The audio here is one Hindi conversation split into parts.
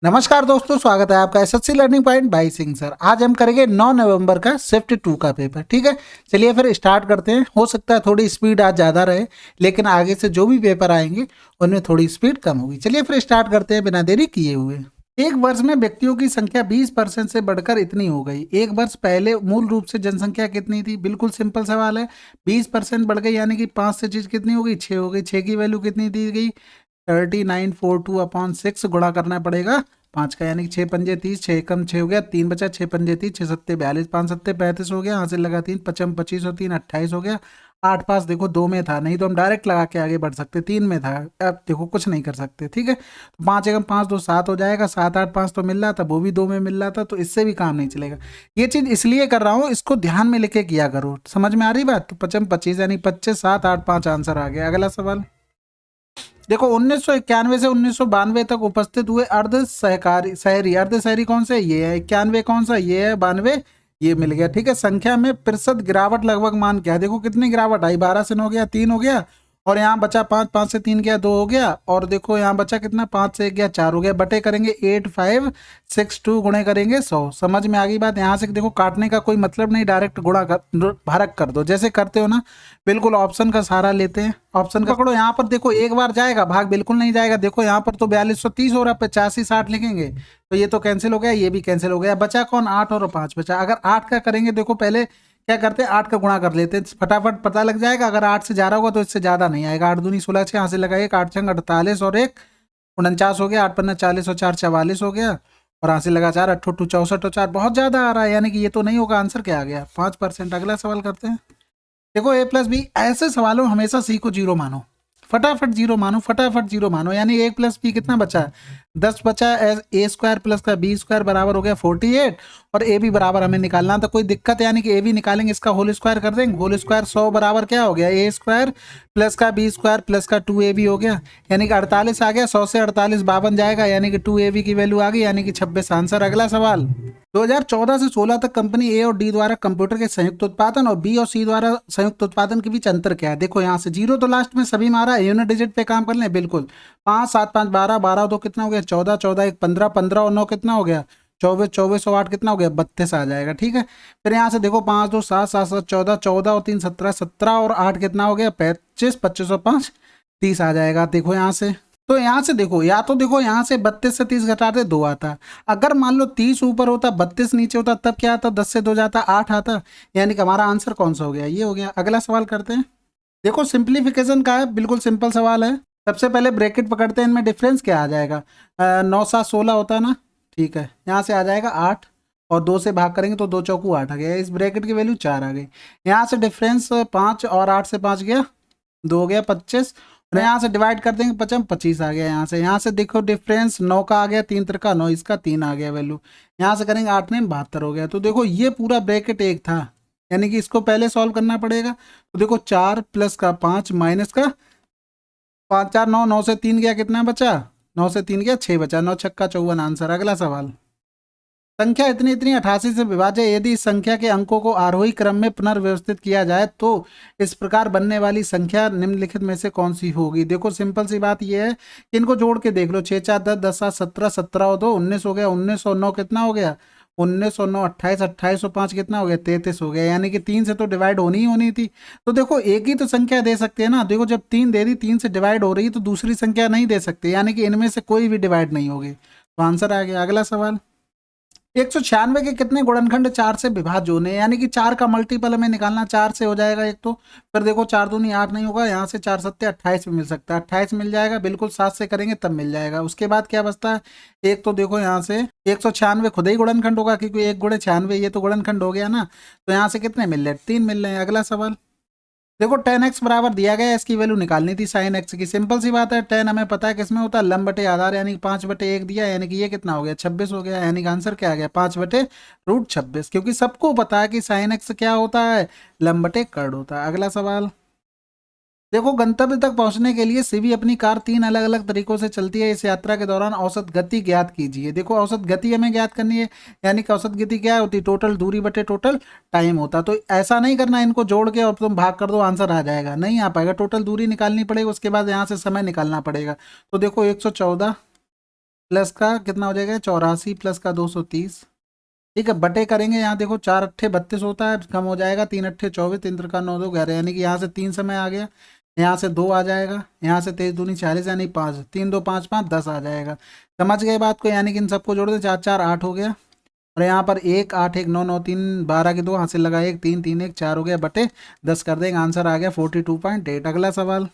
नमस्कार दोस्तों, स्वागत है आपका SSC learning point by Singh sir. आज हम करेंगे 9 नवंबर का शिफ्ट 2 का पेपर। ठीक है, चलिए फिर स्टार्ट करते हैं। हो सकता है थोड़ी स्पीड आज ज़्यादा रहे, लेकिन आगे से जो भी पेपर आएंगे उनमें थोड़ी स्पीड कम होगी। चलिए फिर स्टार्ट करते हैं बिना देरी किए हुए। एक वर्ष में व्यक्तियों की संख्या 20% से बढ़कर इतनी हो गई। एक वर्ष पहले मूल रूप से जनसंख्या कितनी थी? बिल्कुल सिंपल सवाल है। 20% बढ़ गई यानी कि 5 से चीज कितनी हो गई? 6 हो गई। 6 की वैल्यू कितनी दी गई? 3942/6 गुणा करना पड़ेगा 5 का, यानी कि 6 पंजे 30, 6 एकम 6 हो गया, 3 बचा, 6 पंजे 30, 6 सत्ते 42, 5 सत्ते 35 हो गया, यहाँ से लगा 3, 55 25 और 3 28 हो गया। 8 पास देखो 2 में था, नहीं तो हम डायरेक्ट लगा के आगे बढ़ सकते, 3 में था, अब देखो कुछ नहीं कर सकते। ठीक है, तो 5 एकम 5 2 7 हो जाएगा, 7 8 5 तो मिल रहा था, वो भी 2 में मिल रहा था, तो इससे भी काम नहीं चलेगा। ये चीज इसलिए कर रहा हूँ, इसको ध्यान में लेके किया करो। समझ में आ रही बात? तो 55 25 यानी 25 7 8 5 आंसर आ गया। अगला सवाल देखो, 1991 से 1992 तक उपस्थित हुए अर्ध सहकारी शहरी, अर्ध शहरी कौन से? ये है। 91 कौन सा? ये है। 92 ये मिल गया। ठीक है, संख्या में प्रतिशत गिरावट लगभग मान क्या है? देखो कितनी गिरावट आई, 12 से 9 गया, 3 हो गया, और यहाँ बचा 5, 5 से 3 गया, 2 हो गया, और देखो यहाँ बचा कितना? 5 से 1 गया, 4 हो गया। बटे करेंगे 8562 गुणे करेंगे 100। समझ में आ गई बात? यहाँ से देखो काटने का कोई मतलब नहीं, डायरेक्ट गुणा कर भारक कर दो जैसे करते हो ना। बिल्कुल ऑप्शन का सहारा लेते हैं, ऑप्शन का पकड़ो। यहाँ पर देखो एक बार जाएगा, भाग बिल्कुल नहीं जाएगा। देखो यहाँ पर तो 4230 हो रहा है, 85 60 लिखेंगे तो ये तो कैंसिल हो गया, ये भी कैंसिल हो गया। बचा कौन? 8 और 5 बचा। अगर 8 का करेंगे, देखो पहले क्या करते हैं, 8 का गुणा कर लेते हैं, फटाफट पता लग जाएगा। अगर 8 से जा रहा होगा तो इससे ज्यादा नहीं आएगा। 8 दूनी 16, 6 यहाँ से लगाइए, 8 छंग 48 और 1 49 हो गया, 8 पन्ना 40 और 4 44 हो गया, और यहाँ से लगा 4 8 2 64 और 4 बहुत ज्यादा आ रहा है, यानी कि ये तो नहीं होगा। आंसर क्या आ गया? 5%। अगला सवाल करते हैं। देखो ए प्लस बी, ऐसे सवालों में हमेशा सी को जीरो मानो, फटाफट जीरो मानो, फटाफट जीरो मानो। यानी ए प्लस बी कितना बचा? 10 बचा। ए स्क्वायर प्लस का बी स्क्वायर बराबर हो गया 48, और ए भी बराबर हमें निकालना था। कोई दिक्कत? यानी कि ए भी निकालेंगे, इसका होल स्क्वायर कर देंगे। होल स्क्वायर 100 बराबर क्या हो गया? ए स्क्वायर प्लस का बी स्क्वायर प्लस का 2 ए बी हो गया, यानी कि 48 आ गया। 100 से 48 52 जाएगा, यानी कि 2 ए बी की वैल्यू आ गई, यानी कि 26 आंसर। अगला सवाल 2014 से 16 तक कंपनी ए और डी द्वारा कंप्यूटर के संयुक्त उत्पादन और बी और सी द्वारा संयुक्त उत्पादन के बीच अंतर क्या है? देखो यहाँ से जीरो तो लास्ट में सभी मारा है, यूनिट डिजिट पे काम कर लें। बिल्कुल 5 7 5 12 12 2 कितना हो गया? 14 14 1 15 15 और 9 कितना हो गया? 24 24 और 8 कितना हो गया? 32 आ जाएगा। ठीक है, फिर यहाँ से देखो 5 2 7 7 7 14 14 और 3 17 17 और 8 कितना हो गया? 25 25 और 5 30 आ जाएगा। देखो यहाँ से, तो यहाँ से देखो, या तो देखो यहाँ से 32 से 30 घटाते 2 आता। अगर मान लो 30 ऊपर होता 32 नीचे होता, तब क्या आता? 10 से 2 जाता 8 आता, यानी कि हमारा आंसर कौन सा हो गया? ये हो गया। अगला सवाल करते हैं। देखो सिंप्लीफिकेशन का है, बिल्कुल सिंपल सवाल है। सबसे पहले ब्रैकेट पकड़ते हैं, इनमें डिफरेंस क्या आ जाएगा? 9 7 16 होता है ना। ठीक है, यहाँ से आ जाएगा 8, और 2 से भाग करेंगे तो 2 चौकू 8 आ गया, इस ब्रैकेट की वैल्यू 4 आ गई। यहाँ से डिफरेंस 5 और 8 से 5 गया, 2 हो गया 25, और यहाँ से डिवाइड कर देंगे 55 25 आ गया। यहाँ से देखो डिफरेंस 9 का आ गया, 3 तिरका 9, इसका 3 आ गया वैल्यू। यहाँ से करेंगे 8 में 72 हो गया। तो देखो ये पूरा ब्रैकेट एक था, यानी कि इसको पहले सॉल्व करना पड़ेगा। तो देखो 4 प्लस का 5 माइनस का 5 4 9, 9 से 3 गया, कितना बचा? 9 से 3 गया 6 बचा, 9 छक्का 54 आंसर। अगला सवाल, संख्या इतनी इतनी 88 से विभाज्य यदि इस संख्या के अंकों को आरोही क्रम में पुनर्व्यवस्थित किया जाए तो इस प्रकार बनने वाली संख्या निम्नलिखित में से कौन सी होगी? देखो सिंपल सी बात यह है कि इनको जोड़ के देख लो। 6 4 10 10 7 17 17 और 2 19 हो गया, 19 और 9 कितना हो गया? 19 और 9 28, 28 और 5 कितना हो गया? 33 हो गया, यानी कि 3 से तो डिवाइड होनी ही होनी थी। तो देखो एक ही तो संख्या दे सकते हैं ना। देखो जब 3 दे दी, 3 से डिवाइड हो रही तो दूसरी संख्या नहीं दे सकते, यानी कि इनमें से कोई भी डिवाइड नहीं होगी, तो आंसर आ गया। अगला सवाल, 196 के कितने गुणनखंड 4 से विभाज्य होने, यानी कि 4 का मल्टीपल हमें निकालना, 4 से हो जाएगा एक तो। फिर देखो 4 दूनी 8 नहीं होगा, यहाँ से 4 सत्ते 28 में मिल सकता है, 28 मिल जाएगा बिल्कुल। 7 से करेंगे तब मिल जाएगा। उसके बाद क्या बचता है? एक तो देखो यहाँ से 196 खुद ही गुणनखंड होगा, क्योंकि 1 गुणे 96 ये तो गुणनखंड हो गया ना। तो यहाँ से कितने मिल रहे? 3 मिल रहे हैं। अगला सवाल, देखो tan x बराबर दिया गया है, इसकी वैल्यू निकालनी थी sin x की। सिंपल सी बात है, tan हमें पता है किसमें होता है? लंब बटे आधार, यानी कि 5/1 दिया, यानी कि ये कितना हो गया? 26 हो गया, यानी कि आंसर क्या आ गया? 5/√26, क्योंकि सबको पता है कि sin x क्या होता है? लंब बटे कर्ण होता है। अगला सवाल, देखो गंतव्य तक पहुंचने के लिए सीवी अपनी कार 3 अलग अलग तरीकों से चलती है। इस यात्रा के दौरान औसत गति ज्ञात कीजिए। देखो औसत गति हमें ज्ञात करनी है, यानी कि औसत गति क्या होती है? टोटल दूरी बटे टोटल टाइम होता। तो ऐसा नहीं करना इनको जोड़ के और तुम भाग कर दो आंसर आ जाएगा, नहीं आ पाएगा। टोटल दूरी निकालनी पड़ेगी, उसके बाद यहाँ से समय निकालना पड़ेगा। तो देखो 114 प्लस का कितना हो जाएगा 84 प्लस का 230। ठीक है, बटे करेंगे यहाँ देखो 4 अट्ठे 32 होता है, कम हो जाएगा 3 अट्ठे 24, 3 त्रिका 9 2 11, यानी कि यहाँ से 3 समय आ गया, यहाँ से 2 आ जाएगा, यहाँ से 23 दूनी 40 यानी 5, 3 2 5 5 10 आ जाएगा। समझ गए बात को, यानी कि इन सबको जोड़ दे 4 4 8 हो गया, और यहाँ पर 1 8 1 9 9 3 12 के 2 हासिल लगा 1 3 3 1 4 हो गया, बटे 10 कर देंगे, आंसर आ गया 42.8। अगला सवाल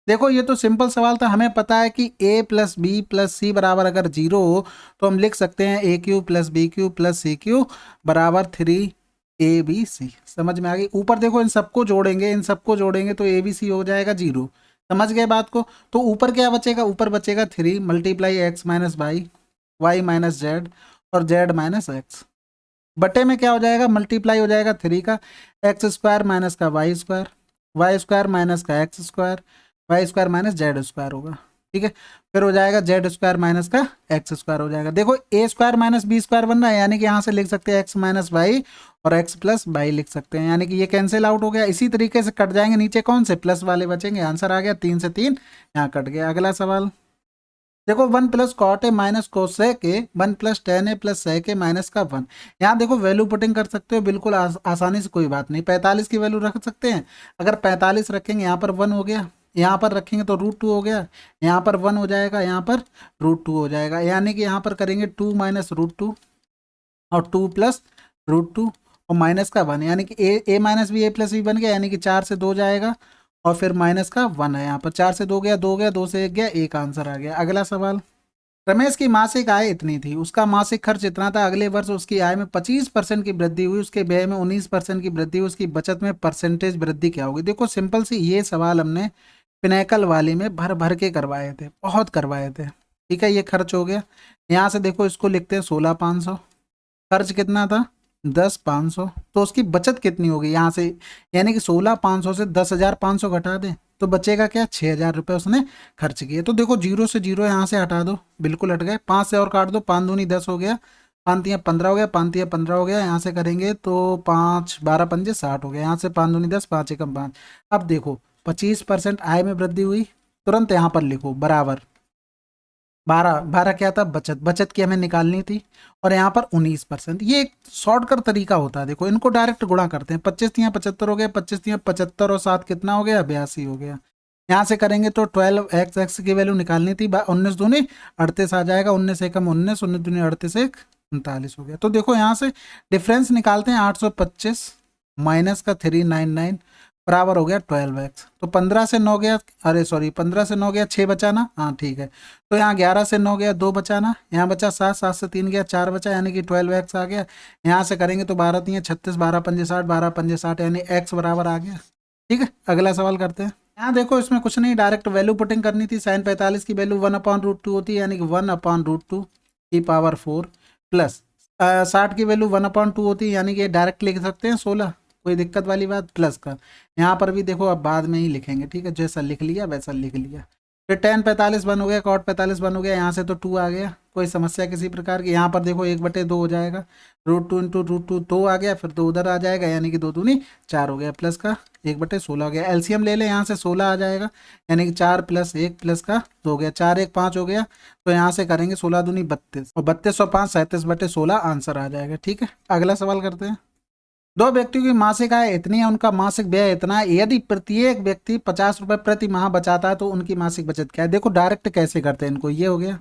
देखो, ये तो सिंपल सवाल था, हमें पता है कि a प्लस बी प्लस सी बराबर अगर 0 हो तो हम लिख सकते हैं a³ plus b³ plus c³ बराबर 3abc। समझ में आ गई। ऊपर देखो इन सबको जोड़ेंगे, इन सबको जोड़ेंगे तो abc हो जाएगा 0। समझ गए बात को। तो ऊपर क्या बचेगा, ऊपर बचेगा 3 multiply x minus y minus z और जेड माइनस एक्स, बटे में क्या हो जाएगा, मल्टीप्लाई हो जाएगा 3 का एक्स स्क्वायर माइनस का वाई स्क्वायर माइनस का x square, y square minus z square होगा। ठीक है, फिर हो जाएगा जेड स्क्वायर माइनस का एक्स स्क्वायर हो जाएगा। देखो a square minus b square बन रहा है, यानी कि यहाँ से लिख सकते हैं एक्स माइनस वाई और एक्स प्लस वाई लिख सकते हैं, यानी कि ये कैंसिल आउट हो गया। इसी तरीके से कट जाएंगे, नीचे कौन से प्लस वाले बचेंगे, आंसर आ गया 3 से 3 यहाँ कट गया। अगला सवाल देखो 1 plus cot A minus cosec A 1 plus tan A plus sec A minus का 1। यहाँ देखो वैल्यू पुटिंग कर सकते हो बिल्कुल आसानी से, कोई बात नहीं। 45 की वैल्यू रख सकते हैं, अगर 45 रखेंगे यहाँ पर 1 हो गया, यहाँ पर रखेंगे तो √2 हो गया, यहाँ पर 1 हो जाएगा, यहाँ पर √2 हो जाएगा, यानी कि यहाँ पर करेंगे 2 माइनस √2 और 2 प्लस √2 और माइनस का 1, यानी कि ए माइनस बी ए प्लस बी बन गया, यानी कि 4 से 2 जाएगा और फिर माइनस का 1 है, यहाँ पर 4 से 2 गया, 2 गया, 2 से 1 गया, एक आंसर आ गया। अगला सवाल रमेश की मासिक आय इतनी थी, उसका मासिक खर्च इतना था, अगले वर्ष उसकी आय में 25% की वृद्धि हुई, उसके व्यय में 19% की वृद्धि हुई, उसकी बचत में परसेंटेज वृद्धि क्या होगी। देखो सिंपल सी ये सवाल हमने पिनैकल वाली में भर भर के करवाए थे, बहुत करवाए थे। ठीक है, ये खर्च हो गया। यहाँ से देखो इसको लिखते हैं 16,500, खर्च कितना था 10,500, तो उसकी बचत कितनी होगी यहाँ से, यानी कि 16,500 से 10,500 घटा दें तो बचेगा क्या 6,000 रुपये उसने खर्च किए। तो देखो 0 से 0 यहाँ से हटा दो, बिल्कुल हट गए, 5 से और काट दो, 5 दूनी 10 हो गया, 5 तियाँ 15 हो गया, 5 तियाँ 15 हो गया, यहाँ से करेंगे तो 5 12 पंजे 60 हो गया, यहाँ से 5 दूनी 10, 5 एकम 5। अब देखो 25% आय में वृद्धि हुई, तुरंत यहाँ पर लिखो बराबर 12 क्या था बचत, बचत की हमें निकालनी थी, और यहाँ पर 19%। ये एक शॉर्टकट तरीका होता है, देखो इनको डायरेक्ट गुणा करते हैं, 25 तियाँ 75 हो गया, 25 तियाँ 75 और 7 कितना हो गया 82 हो गया। यहाँ से करेंगे तो 12x की वैल्यू निकालनी थी, 19 दूनी 38 आ जाएगा, 19 एकम 19, 19 दूनी 38 एक 39 हो गया। तो देखो यहाँ से डिफरेंस निकालते हैं, 825 माइनस का 399 बराबर हो गया 12x। तो 15 से 9 गया, अरे सॉरी 15 से 9 गया 6 बचा ना, हाँ ठीक है। तो यहाँ 11 से 9 गया 2 बचा ना, यहाँ बचा 7, 7 से 3 गया 4 बचा, यानी कि 12x आ गया। यहाँ से करेंगे तो 12 3 36, 12 पंजे 60, 12 पंजे 60, यानी x बराबर आ गया। ठीक है, अगला सवाल करते हैं। यहाँ देखो इसमें कुछ नहीं, डायरेक्ट वैल्यू पुटिंग करनी थी। साइन 45 की वैल्यू 1/√2 होती है, यानी कि 1/√2 की पावर 4 प्लस 60 की वैल्यू 1/2 होती है, यानी कि डायरेक्ट लिख सकते हैं 16, कोई दिक्कत वाली बात। प्लस का यहाँ पर भी देखो अब बाद में ही लिखेंगे, ठीक है, जैसा लिख लिया वैसा लिख लिया। फिर tan 45 बन हो गया, cot 45 बन हो गया, यहाँ से तो 2 आ गया, कोई समस्या किसी प्रकार की। यहाँ पर देखो 1/2 हो जाएगा, √2 इंटू √2 2 आ गया, फिर 2 उधर आ जाएगा, यानी कि 2 दूनी 4 हो गया, प्लस का 1/16 हो गया। एलसीएम ले लें, यहाँ से 16 आ जाएगा, यानी कि 4 प्लस 1 प्लस का 2 हो गया, 4 1 5 हो गया। तो यहाँ से करेंगे 16 दूनी 32 और 32 और 5 37/16 आंसर आ जाएगा। ठीक है, अगला सवाल करते हैं। दो व्यक्तियों की मासिक आय इतनी है, उनका मासिक व्यय इतना है, यदि प्रत्येक व्यक्ति 50 रुपए प्रति माह बचाता है तो उनकी मासिक बचत क्या है। देखो डायरेक्ट कैसे करते हैं इनको, ये हो गया।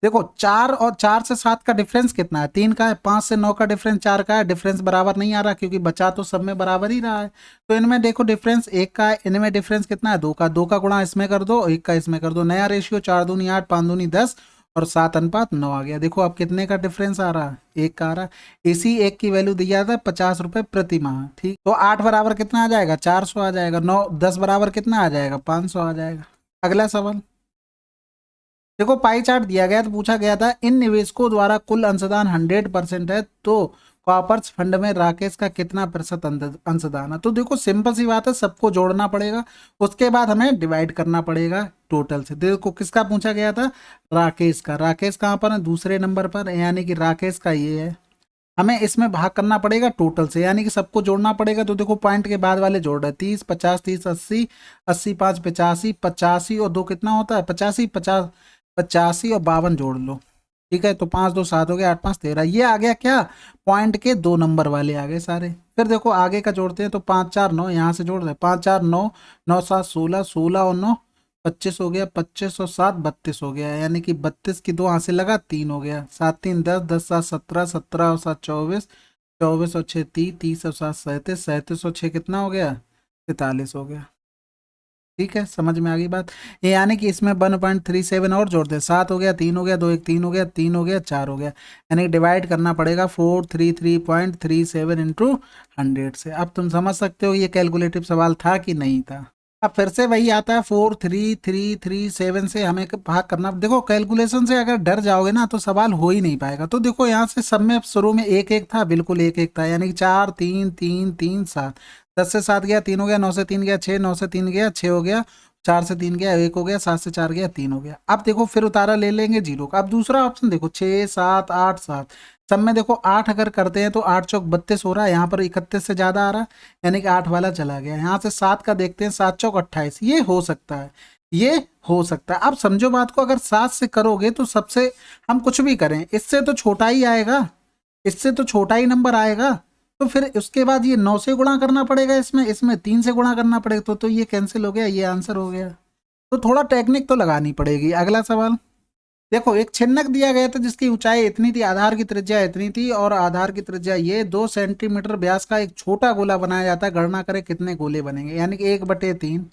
देखो 4 और 4 से 7 का डिफरेंस कितना है 3 का है, 5 से 9 का डिफरेंस 4 का है, डिफरेंस बराबर नहीं आ रहा क्योंकि बचा तो सब में बराबर ही रहा है। तो इनमें देखो डिफरेंस 1 का है, इनमें डिफरेंस कितना है 2 का, 2 का गुणा इसमें कर दो, 1 का इसमें कर दो, नया रेशियो 4 दूनी 8, 5 दूनी 10 और 7:9 आ गया। देखो अब कितने का डिफरेंस आ रहा है 1 का आ रहा है। इसी 1 की वैल्यू दी जाता है 50 रुपए प्रति माह। ठीक, तो 8 बराबर कितना आ जाएगा 400 आ जाएगा, 9 10 बराबर कितना आ जाएगा 500 आ जाएगा। अगला सवाल देखो पाई चार्ट दिया गया, तो पूछा गया था इन निवेशकों द्वारा कुल अंशदान 100% है, तो कॉपर्स फंड में राकेश का कितना प्रतिशत अंशदान है। तो देखो सिंपल सी बात है, सबको जोड़ना पड़ेगा, उसके बाद हमें डिवाइड करना पड़ेगा टोटल से। देखो किसका पूछा गया था राकेश का, राकेश कहाँ पर है दूसरे नंबर पर, यानी कि राकेश का ये है। हमें इसमें भाग करना पड़ेगा टोटल से, यानी कि सबको जोड़ना पड़ेगा। तो देखो पॉइंट के बाद वाले जोड़ रहे 30 50 30 80 80 5 85 85 और 2 कितना होता है 85 50 85 और 52 जोड़ लो। ठीक है, तो 5 2 7 हो गया, 8 5 13। ये आ गया क्या, पॉइंट के 2 नंबर वाले आ गए सारे। फिर देखो आगे का जोड़ते हैं, तो 5 4 9, यहाँ से जोड़ रहे 5 4 9, 9 7 16, 16 और 9 25 हो गया, 25 और 7 32 हो गया, यानी कि 32 की 2 हासिल लगा 3 हो गया, 7 3 10, 10 7 17, 17 और 7 24, 24 और 6 30, 30 और 7 37, 37 और 6 कितना हो गया, 43 हो गया। ठीक है, समझ में आ गई बात। ये यानी कि इसमें 1.37 और जोड़ दे, 7 हो गया, 3 हो गया, 2 1 3 हो गया, 3 हो गया, 4 हो गया, यानी डिवाइड करना पड़ेगा 433.37 इंटू 100 से। अब तुम समझ सकते हो ये कैलकुलेटिव सवाल था कि नहीं था। अब फिर से वही आता है, 43337 से हमें भाग करना। देखो कैलकुलेशन से अगर डर जाओगे ना तो सवाल हो ही नहीं पाएगा। तो देखो यहाँ से सब में शुरू में एक एक था, बिल्कुल एक एक था, यानी कि 4 3 3 3 7, 10 से 7 गया 3 हो गया, 9 से 3 गया 6, 9 से 3 गया 6 हो गया, 4 से 3 गया 1 हो गया, 7 से 4 गया 3 हो गया। अब देखो फिर उतारा ले लेंगे 0 का। अब दूसरा ऑप्शन देखो 6 7 8 7, सब में देखो 8 अगर करते हैं तो 8 चौक 32 हो रहा है, यहाँ पर 31 से ज़्यादा आ रहा है, यानी कि 8 वाला चला गया। यहाँ से 7 का देखते हैं, 7 चौक 28, ये हो सकता है, ये हो सकता है। अब समझो बात को, अगर 7 से करोगे तो सबसे, हम कुछ भी करें इससे तो छोटा ही आएगा, इससे तो छोटा ही नंबर आएगा। तो फिर उसके बाद ये 9 से गुणा करना पड़ेगा, इसमें इसमें 3 से गुणा करना पड़ेगा, तो ये कैंसिल हो गया, ये आंसर हो गया। तो थोड़ा टेक्निक तो लगानी पड़ेगी। अगला सवाल देखो, एक छिन्नक दिया गया था जिसकी ऊंचाई इतनी थी, आधार की त्रिज्या इतनी थी और आधार की त्रिज्या ये, 2 सेंटीमीटर व्यास का एक छोटा गोला बनाया जाता है। गणना करें कितने गोले बनेंगे, यानी कि 1/3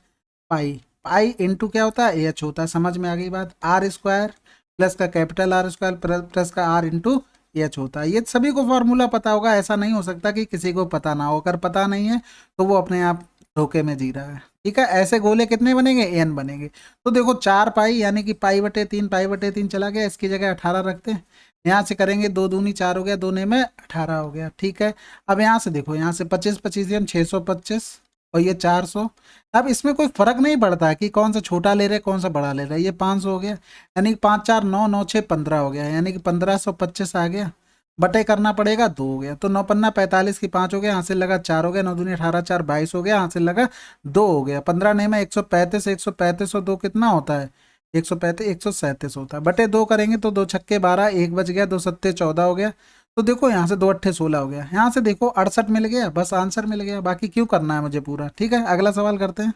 पाई, पाई इंटू क्या होता है, एच होता है। समझ में आ गई बात। आर स्क्वायर प्लस का कैपिटल आर स्क्वायर प्लस का आर इंटू एच होता है। ये सभी को फॉर्मूला पता होगा, ऐसा नहीं हो सकता कि किसी को पता ना हो। अगर पता नहीं है तो वो अपने आप धोखे में जी रहा है। ठीक है, ऐसे गोले कितने बनेंगे, एन बनेंगे। तो देखो 4 पाई यानी कि पाई/3, पाई/3 चला गया, इसकी जगह 18 रखते हैं। यहाँ से करेंगे 2 दूनी 4 हो गया, 2 ने में 18 हो गया। ठीक है, अब यहाँ से देखो, यहाँ से 25 25 625 और ये 400। अब इसमें कोई फर्क नहीं पड़ता है कि कौन सा छोटा ले रहे कौन सा बड़ा ले रहा है। ये 500 हो गया, यानी कि 5 4 9 9 6 15 हो गया, यानी कि 1525 आ गया। बटे करना पड़ेगा 2 हो गया, तो 9 पन्ना 45 की 5 हो गया, हासिल लगा 4 हो गया, 9 दूनी 18 4 22 हो गया, हासिल लगा 2 हो गया। 15 ने में 135, 135 और 2 कितना होता है, 135 137 होता है। बटे 2 करेंगे तो 2 छक्के 12, 1 बच गया, 2 सत्ते 14 हो गया। तो देखो यहाँ से 2 अट्ठे 16 हो गया, यहाँ से देखो 68 मिल गया, बस आंसर मिल गया। बाकी क्यों करना है मुझे पूरा। ठीक है, अगला सवाल करते हैं।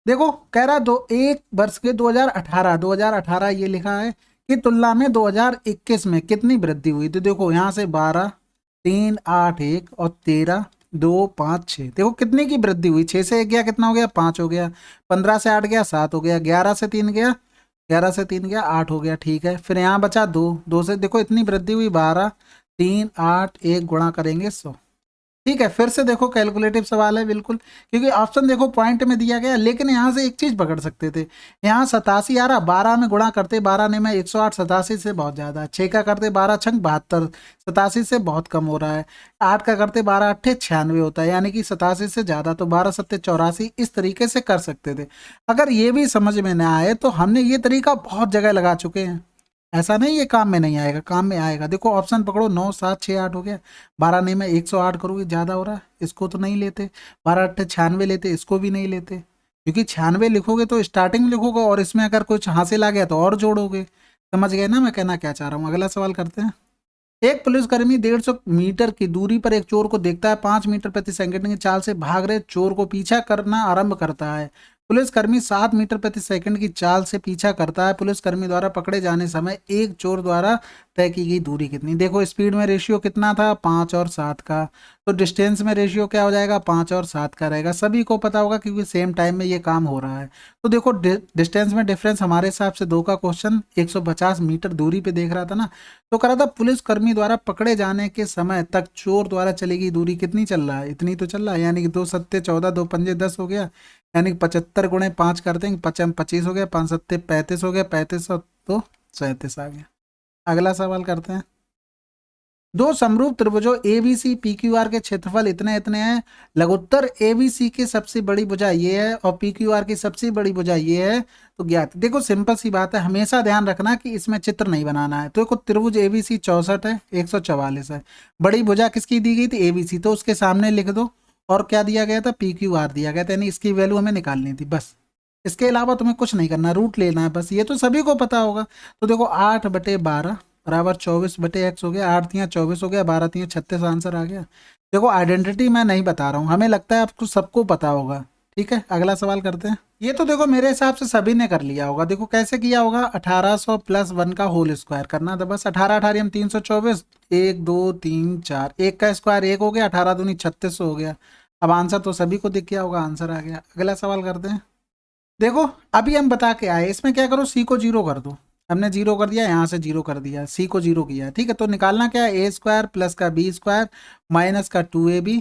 देखो कह रहा दो एक वर्ष के 2018 ये लिखा है की तुलना में 2021 में कितनी वृद्धि हुई। तो देखो यहाँ से 12 3 8 1 और 13 2 5 6, देखो कितने की वृद्धि हुई। 6 से 1 गया कितना हो गया, 5 हो गया। 15 से 8 गया 7 हो गया। 11 से 3 गया, 11 से 3 गया 8 हो गया। ठीक है, फिर यहाँ बचा 2, 2 से देखो इतनी वृद्धि हुई 12 3 8 1 गुणा करेंगे 100। ठीक है, फिर से देखो कैलकुलेटिव सवाल है बिल्कुल, क्योंकि ऑप्शन देखो पॉइंट में दिया गया, लेकिन यहाँ से एक चीज पकड़ सकते थे। यहाँ 87 आ रहा, 12 में गुणा करते 12 ने में 108, 87 से बहुत ज्यादा है। 6 का करते 12 छंग 72, 87 से बहुत कम हो रहा है। 8 का करते 12 अट्ठे 96 होता है, यानी कि 87 से ज्यादा, तो 12 सत्ते 84, इस तरीके से कर सकते थे। अगर ये भी समझ में ना आए तो हमने ये तरीका बहुत जगह लगा चुके हैं, ऐसा नहीं ये काम में नहीं आएगा, काम में आएगा। देखो ऑप्शन पकड़ो, 9 7 6 8 हो गया। 12 नहीं में 108 करोगे ज़्यादा हो रहा है, इसको तो नहीं लेते। 12 अट्ठे 96 लेते, इसको भी नहीं लेते, क्योंकि 96 लिखोगे तो स्टार्टिंग में लिखोगे और इसमें अगर कुछ हासिल आ गया तो और जोड़ोगे। समझ गए ना मैं कहना क्या चाह रहा हूँ। अगला सवाल करते हैं। एक पुलिसकर्मी 150 मीटर की दूरी पर एक चोर को देखता है। 5 मीटर प्रति सेकंड की चाल से भाग रहे चोर को पीछा करना आरंभ करता है। पुलिसकर्मी 7 मीटर प्रति सेकंड की चाल से पीछा करता है। पुलिसकर्मी द्वारा पकड़े जाने समय एक चोर द्वारा तय की गई दूरी कितनी। देखो स्पीड में रेशियो कितना था, 5 और 7 का, तो डिस्टेंस में रेशियो क्या हो जाएगा, 5 और 7 का रहेगा। सभी को पता होगा क्योंकि सेम टाइम में ये काम हो रहा है। तो देखो डिस्टेंस में डिफरेंस हमारे हिसाब से 2 का क्वेश्चन 150 मीटर दूरी पे देख रहा था ना, तो कह रहा था पुलिसकर्मी द्वारा पकड़े जाने के समय तक चोर द्वारा चली गई दूरी कितनी चल रहा है, इतनी तो चल रहा है, यानी कि 2 सत्ते 14, 2 पंजे 10 हो गया, यानी कि 75 गुणे 5 करते हैं, 25 हो गया, 5 सत्ते 35 हो गया, 35 और 2 37 आ गया। अगला सवाल करते हैं। दो समरूप त्रिभुजों एबीसी पीक्यूआर के क्षेत्रफल इतने इतने हैं। लघुत्तर एबीसी की सबसे बड़ी भुजा ये है और पीक्यूआर की सबसे बड़ी भुजा ये है, तो ज्ञात। देखो सिंपल सी बात है, हमेशा ध्यान रखना कि इसमें चित्र नहीं बनाना है। तो देखो त्रिभुज एबीसी 64 है, 144 है। बड़ी भुजा किसकी दी गई थी, एबीसी, तो उसके सामने लिख दो। और क्या दिया गया था, पीक्यूआर दिया गया था, यानी इसकी वैल्यू हमें निकालनी थी बस। इसके अलावा तुम्हें कुछ नहीं करना, रूट लेना है बस, ये तो सभी को पता होगा। तो देखो 8/12 बराबर 24/x हो गया, 8×3 = 24 हो गया, 12×3 = 36 आंसर आ गया। देखो आइडेंटिटी मैं नहीं बता रहा हूँ, हमें लगता है आपको सबको पता होगा। ठीक है, अगला सवाल करते हैं। ये तो देखो मेरे हिसाब से सभी ने कर लिया होगा। देखो कैसे किया होगा, 1800 + 1 का होल स्क्वायर करना था बस। 18×18 = 324, 1 2 3 4, एक का स्क्वायर 1 हो गया, 18×2 = 36 हो गया। अब आंसर तो सभी को दिख गया होगा, आंसर आ गया। अगला सवाल करते हैं। देखो अभी हम बता के आए, इसमें क्या करो, सी को जीरो कर दो। हमने जीरो कर दिया, यहाँ से जीरो कर दिया, सी को जीरो किया। ठीक है, तो निकालना क्या है, A² प्लस का B² माइनस का 2AB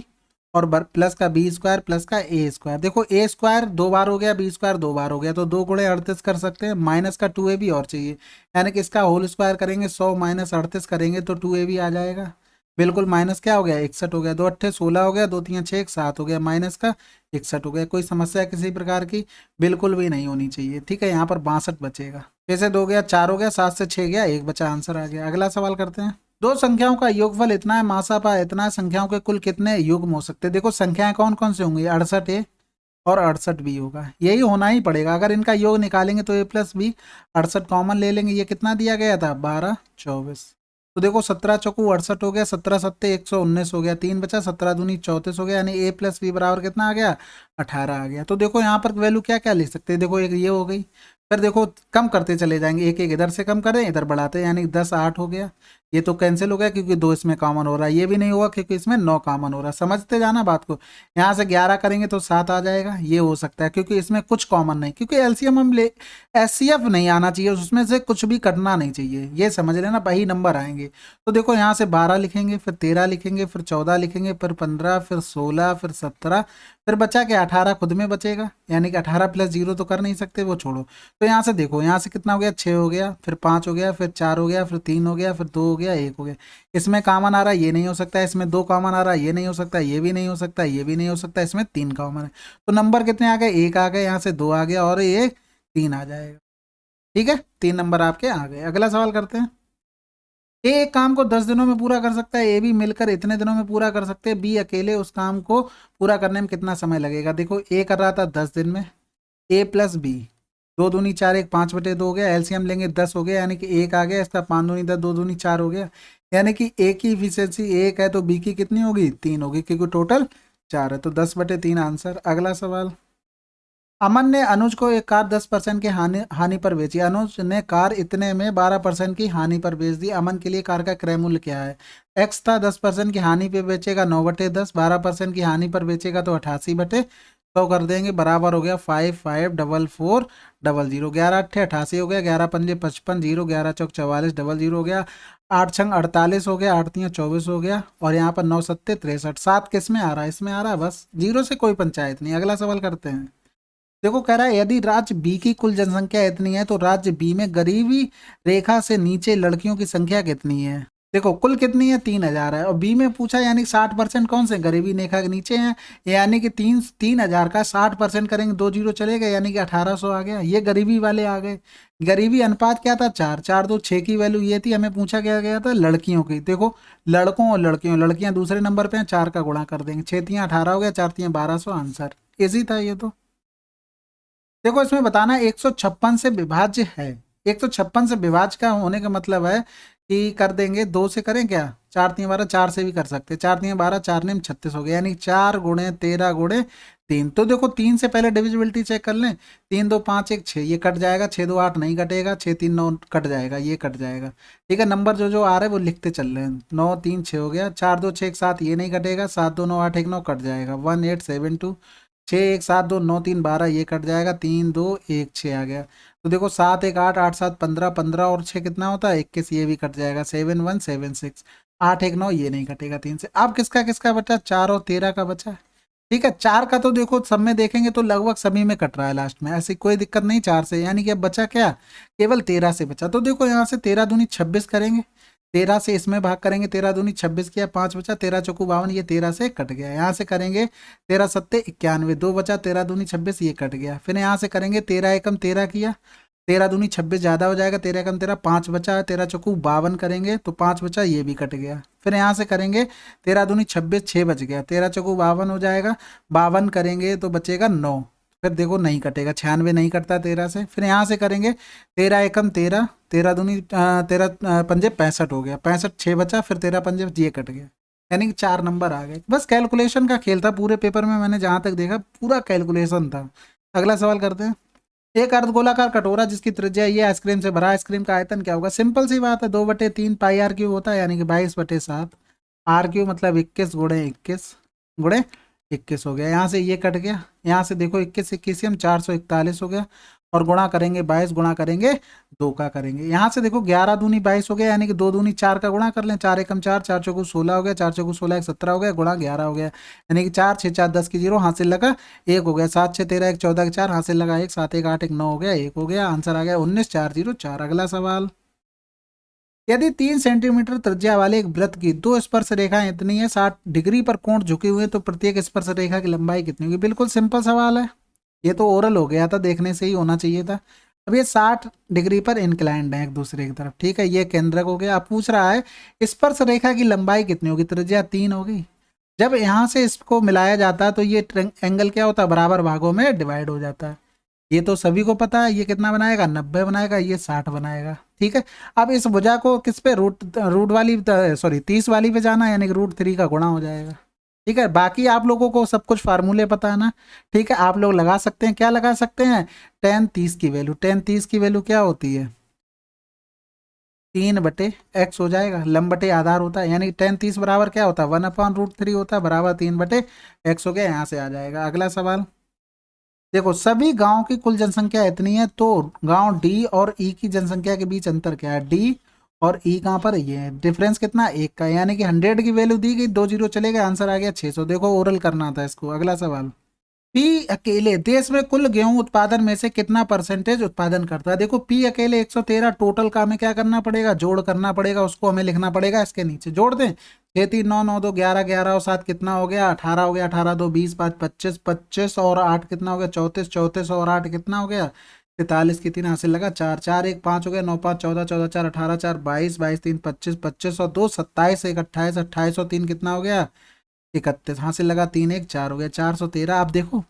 और प्लस का B² प्लस का A²। देखो A² 2 बार हो गया, B² 2 बार हो गया, तो 2 × 38 कर सकते हैं, माइनस का 2AB और चाहिए, यानी कि इसका होल स्क्वायर करेंगे, 100 - 38 करेंगे तो 2AB आ जाएगा। बिल्कुल, माइनस क्या हो गया, 61 हो गया, 2 × 8 = 16 हो गया, 2 × 3 = 6 7 हो गया, माइनस का 61 हो गया। कोई समस्या किसी प्रकार की बिल्कुल भी नहीं होनी चाहिए। ठीक है, यहाँ पर 62 बचेगा। जैसे 2 गया 4 हो गया, 7 से 6 गया, 1 बचा, आंसर आ गया। अगला सवाल करते हैं। दो संख्याओं का योगफल इतना है, मासापा इतना है, संख्याओं के कुल कितने युग्म हो सकते हैं। देखो संख्याएं कौन कौन से होंगी, 68A और 68B होगा, यही होना ही पड़ेगा। अगर इनका योग निकालेंगे तो A+B, 68 कॉमन ले लेंगे, ये कितना दिया गया था, 12 24। तो देखो 17 चौकू 68 हो गया, 17 सत्ते 119 हो गया, 3 बचा, 17 दूनी 34 हो गया, यानी A+B बराबर कितना आ गया, 18 आ गया। तो देखो यहाँ पर वैल्यू क्या क्या लिख सकते हैं, देखो एक ये हो गई, फिर देखो कम करते चले जाएंगे, एक एक इधर से कम करें, इधर बढ़ाते, यानी 10 8 हो गया। ये तो कैंसिल हो गया क्योंकि 2 इसमें कॉमन हो रहा है, ये भी नहीं होगा क्योंकि इसमें 9 कॉमन हो रहा है। समझते जाना बात को। यहाँ से 11 करेंगे तो 7 आ जाएगा, ये हो सकता है क्योंकि इसमें कुछ कॉमन नहीं, क्योंकि एलसीएम हम ले, एचसीएफ नहीं आना चाहिए, उसमें से कुछ भी कटना नहीं चाहिए, ये समझ लेना, वही नंबर आएंगे। तो देखो यहाँ से 12 लिखेंगे, फिर 13 लिखेंगे, फिर 14 लिखेंगे, फिर 15, फिर 16, फिर 17, फिर बचा के 18 खुद में बचेगा, यानी कि 18 + 0 तो कर नहीं सकते, वो छोड़ो। तो यहाँ से देखो, यहाँ से कितना हो गया, 6 हो गया, फिर 5 हो गया, फिर 4 हो गया, फिर 3 हो गया, फिर 2 हो गया, 1 हो गया। इसमें कॉमन आ रहा है, ये नहीं हो सकता, इसमें 2 कॉमन आ रहा है, ये नहीं हो सकता, ये भी नहीं हो सकता, ये भी नहीं हो सकता, इसमें 3 कॉमन है। तो नंबर कितने आ गए, 1 आ गए, यहाँ से 2 आ गया और ये 3 आ जाएगा। ठीक है, 3 नंबर आपके आ गए। अगला सवाल करते हैं। ए एक काम को 10 दिनों में पूरा कर सकता है, ए भी मिलकर इतने दिनों में पूरा कर सकते हैं, बी अकेले उस काम को पूरा करने में कितना समय लगेगा। देखो ए कर रहा था 10 दिन में, A+B, 2 दूनी 4, 1 5/2 हो गया, एलसीएम लेंगे 10 हो गया, यानी कि 1 आ गया, इसका 5 दूनी 10, 2 दूनी 4 हो गया, यानी कि ए की इफिशियंसी 1 है तो बी की कितनी होगी, 3 होगी, क्योंकि टोटल 4 है, तो 10/3 आंसर। अगला सवाल। अमन ने अनुज को एक कार 10% की हानि हानि पर बेची, अनुज ने कार इतने में 12% की हानि पर बेच दी, अमन के लिए कार का क्रय मूल्य क्या है। एक्स था, 10% की हानि पे बेचेगा 9/10, 12% की हानि पर बेचेगा तो 88/100 कर देंगे, बराबर हो गया 554400, 11×8 = 88 हो गया, 11×5 = 55, 0 11×4 = 44, 00 हो गया, 8×6 = 48 हो गया, 8×3 = 24 हो गया, और यहाँ पर 9×7 = 63, 7 किस में आ रहा है, इसमें आ रहा है, बस जीरो से कोई पंचायत नहीं। अगला सवाल करते हैं। देखो कह रहा है यदि राज्य बी की कुल जनसंख्या इतनी है तो राज्य बी में गरीबी रेखा से नीचे लड़कियों की संख्या कितनी है। देखो कुल कितनी है, 3,000 है, और बी में पूछा, यानी 60% कौन से गरीबी रेखा के नीचे हैं, यानी कि 3,000 का 60% करेंगे, 2 जीरो चले गए, यानी कि 1800 आ गया, ये गरीबी वाले आ गए। गरीबी अनुपात क्या था, 4 4 2 6 की वैल्यू ये थी, हमें पूछा क्या गया था, लड़कियों की। देखो लड़कों और लड़कियों, लड़कियां दूसरे नंबर पे हैं, 4 का गुणा कर देंगे, 6×3 = 18 हो गया, 4×3 = 1200, आंसर इजी था ये तो। देखो इसमें बताना 156 से विभाज्य है, 156 से विभाज्य का होने का मतलब है कि कर देंगे, 2 से करें क्या, 4×3 = 12, 4 से भी कर सकते हैं, 4×3 = 12, 4×9 = 36 हो गया, यानी 4×13 × 3। तो देखो 3 से पहले डिविजिबिलिटी चेक कर लें, 3 2 5 1 6, ये कट जाएगा, 6 2 8 नहीं कटेगा, 6 3 9 कट जाएगा, ये कट जाएगा। ठीक है, नंबर जो जो आ रहे हैं वो लिखते चल रहे हैं, 9 3 6 हो गया, 4 2 6 1 7, ये नहीं कटेगा, 7 2 9 8 1 9 कट जाएगा, 1 8 7 2, 6 1 7 2 9 3 12, ये कट जाएगा, 3 2 1 6 आ गया। तो देखो 7 1 8 8 7 15, 15 और 6 कितना होता है, 21, ये भी कट जाएगा, 7 1 7 6, 8 1 9, ये नहीं कटेगा 3 से। अब किसका किसका बचा, 4 और 13 का बचा। ठीक है, 4 का तो देखो सब में देखेंगे तो लगभग सभी में कट रहा है लास्ट में, ऐसी कोई दिक्कत नहीं 4 से, यानी कि अब बचा क्या, केवल 13 से बचा। तो देखो यहाँ से 13 दूनी 26 करेंगे, 13 से इसमें भाग करेंगे, 13 दूनी 26 किया, 5 बचा, 13 चौकू 52, ये 13 से कट गया। यहाँ से करेंगे 13 सत्ते 91, 2 बचा, 13 दूनी 26, ये कट गया। फिर यहाँ से करेंगे 13 एकम 13 किया, 13 दूनी 26 ज़्यादा हो जाएगा, 13 एकम 13, 5 बचा, 13 चौकू 52 करेंगे तो 5 बचा, ये भी कट गया। फिर यहाँ से करेंगे 13 दूनी 26, 6 बच गया, 13 चौकू 52 हो जाएगा, 52 करेंगे तो बचेगा 9, फिर देखो नहीं कटेगा, 96 नहीं कटता 13 से। फिर यहाँ से करेंगे 13 एकम 13, 13 दूनी 13 पंजे 65 हो गया, 65 6 बचा, फिर 13 पंजे ये कट गया, यानी कि 4 नंबर आ गए। बस कैलकुलेशन का खेल था पूरे पेपर में, मैंने जहाँ तक देखा पूरा कैलकुलेशन था। अगला सवाल करते हैं। एक अर्धगोलाकार कटोरा जिसकी त्रिज्या ये आइसक्रीम से भरा, आइसक्रीम का आयतन क्या होगा? सिंपल सी बात है, 2/3 पाई आर क्यूब होता है, यानी कि 22/7। आर क्यूब मतलब 21 गुणे 21 गुणे 21 हो गया। यहाँ से ये कट गया, यहाँ से देखो 21 21 हम 441 हो गया, और गुणा करेंगे 22 गुणा करेंगे 2 का करेंगे। यहाँ से देखो 11 दूनी 22 हो गया, यानी कि 2 दूनी 4 का गुणा कर लें, 4 एकम 4, 4 चौको 16 हो गया, 4 चौको 16 17 हो गया, गुणा 11 हो गया, यानी कि 4 6 4 10 की 0 हासिल लगा 1 हो गया, 7 6 13 1 14 के 4 हासिल लगा 1, 7 1 8 1 9 हो गया 1 हो गया, आंसर आ गया 19 4 0 4। अगला सवाल। यदि 3 सेंटीमीटर त्रिज्या वाले एक वृत्त की दो स्पर्श रेखाएं इतनी है 60 डिग्री पर कोण झुके हुए, तो प्रत्येक स्पर्श रेखा की लंबाई कितनी होगी? बिल्कुल सिंपल सवाल है, ये तो ओरल हो गया था, देखने से ही होना चाहिए था। अब ये 60 डिग्री पर इंक्लाइंड है एक दूसरे की तरफ, ठीक है, ये केंद्रक हो गया। अब पूछ रहा है स्पर्श रेखा की लंबाई कितनी होगी? त्रिज्या 3 होगी। जब यहाँ से इसको मिलाया जाता है तो ये एंगल क्या होता है? बराबर भागों में डिवाइड हो जाता है। ये तो सभी को पता है। ये कितना बनाएगा? 90 बनाएगा, ये 60 बनाएगा, ठीक है। अब इस भुजा को किस पे रूट वाली सॉरी 30 वाली पे जाना है, यानी कि √3 का गुणा हो जाएगा, ठीक है। बाकी आप लोगों को सब कुछ फार्मूले पता है ना, ठीक है, आप लोग लगा सकते हैं। क्या लगा सकते हैं? tan 30 की वैल्यू, tan 30 की वैल्यू क्या होती है? 3/x हो जाएगा, लंब बटे आधार होता है, यानी tan 30 बराबर क्या होता है? 1/√3 होता है, बराबर 3/x हो गया, यहाँ से आ जाएगा। अगला सवाल देखो, सभी गांव की कुल जनसंख्या इतनी है, तो गांव डी और ई की जनसंख्या के बीच अंतर क्या है? डी और ई कहाँ पर? ये है डिफरेंस कितना? 1 का, यानी कि 100 की वैल्यू दी गई, 2 जीरो चले गए, आंसर आ गया 600। देखो ओरल करना था इसको। अगला सवाल। पी अकेले देश में कुल गेहूं उत्पादन में से कितना परसेंटेज उत्पादन करता है? देखो पी अकेले 113, टोटल का हमें क्या करना पड़ेगा? जोड़ करना पड़ेगा, उसको हमें लिखना पड़ेगा इसके नीचे। जोड़ दें, 6 3 9 9 2 11 11 और 7 कितना हो गया? 18 हो गया, 18 2 20 5 25 25 और 8 कितना हो गया? 34 34 और 8 कितना हो गया? 43 की 3 हासिल लगा 4 4 1 5 हो गया, 9 5 14 14 4 18 4 22 22 3 25 25 और 2 27 1 28 28 और 3 कितना हो गया? 31 हासिल लगा 3 1 4 हो गया 413। आप देखो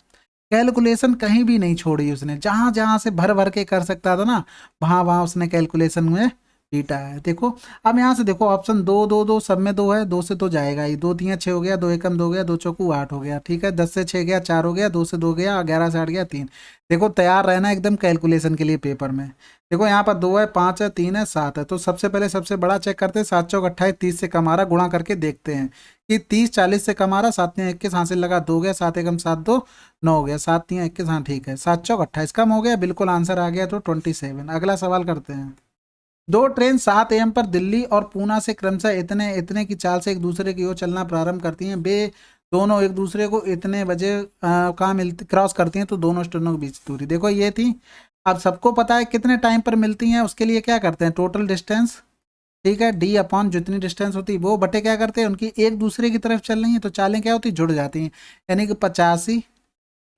कैलकुलेशन कहीं भी नहीं छोड़ी उसने, जहां जहां से भर भर के कर सकता था ना, वहां वहां उसने कैलकुलेशन में पीटा है। देखो अब यहाँ से देखो ऑप्शन 2 2 2 सब में 2 है, 2 से तो जाएगा ही, 2 3 6 हो गया, 2 एकम 2 गया, 2 चौकू 8 हो गया, ठीक है, 10 से 6 गया 4 हो गया, 2 से 2 गया, 11 से 8 गया 3। देखो तैयार रहना एकदम कैलकुलेशन के लिए पेपर में। देखो यहाँ पर 2 है, 5 है, 3 है, 7 है, तो सबसे पहले सबसे बड़ा चेक करते हैं। 7 चौक 28, 30 से कम आ रहा, गुणा करके देखते हैं कि 30 40 से कम आ रहा। 7 3 21 हासिल लगा 2 गया, 7 एकम 7 2 9 हो गया, 7 3 21 हाँ ठीक है, 7 चौक 28 कम हो गया, बिल्कुल आंसर आ गया, तो 27। अगला सवाल करते हैं। दो ट्रेन 7 AM पर दिल्ली और पूना से क्रमशः इतने इतने की चाल से एक दूसरे की ओर चलना प्रारंभ करती हैं। वे दोनों एक दूसरे को इतने बजे कहाँ मिलती क्रॉस करती हैं, तो दोनों स्टेशनों के बीच दूरी देखो ये थी। अब सबको पता है कितने टाइम पर मिलती हैं, उसके लिए क्या करते हैं? टोटल डिस्टेंस, ठीक है, डी अपॉन जितनी डिस्टेंस होती है वो बटे क्या करते हैं? उनकी एक दूसरे की तरफ चल रही है, तो चालें क्या होती? जुड़ जाती हैं, यानी कि 85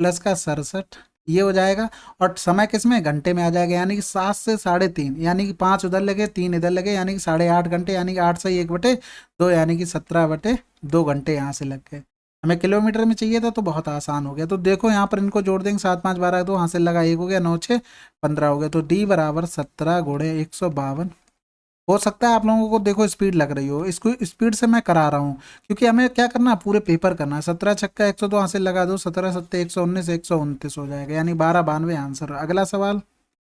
प्लस का 67 ये हो जाएगा, और समय किस में? घंटे में आ जाएगा, यानी कि 7 से 3.5, यानी कि 5 उधर लगे 3 इधर लगे, यानी कि 8.5 घंटे, यानी कि 8 से 1/2, यानी कि 17/2 घंटे यहाँ से लग गए। हमें किलोमीटर में चाहिए था, तो बहुत आसान हो गया। तो देखो यहाँ पर इनको जोड़ देंगे, 7 5 12 2 हासिल लगा 1 हो गया, 9 6 15 हो गया, तो डी बराबर 17 गुणे 152। हो सकता है आप लोगों को देखो स्पीड लग रही हो, इसको स्पीड से मैं करा रहा हूँ, क्योंकि हमें क्या करना है? पूरे पेपर करना है। 17 छक्का 102 हासिल लगा दो, 17 7 119 129 हो जाएगा, यानी 1292 आंसर। अगला सवाल।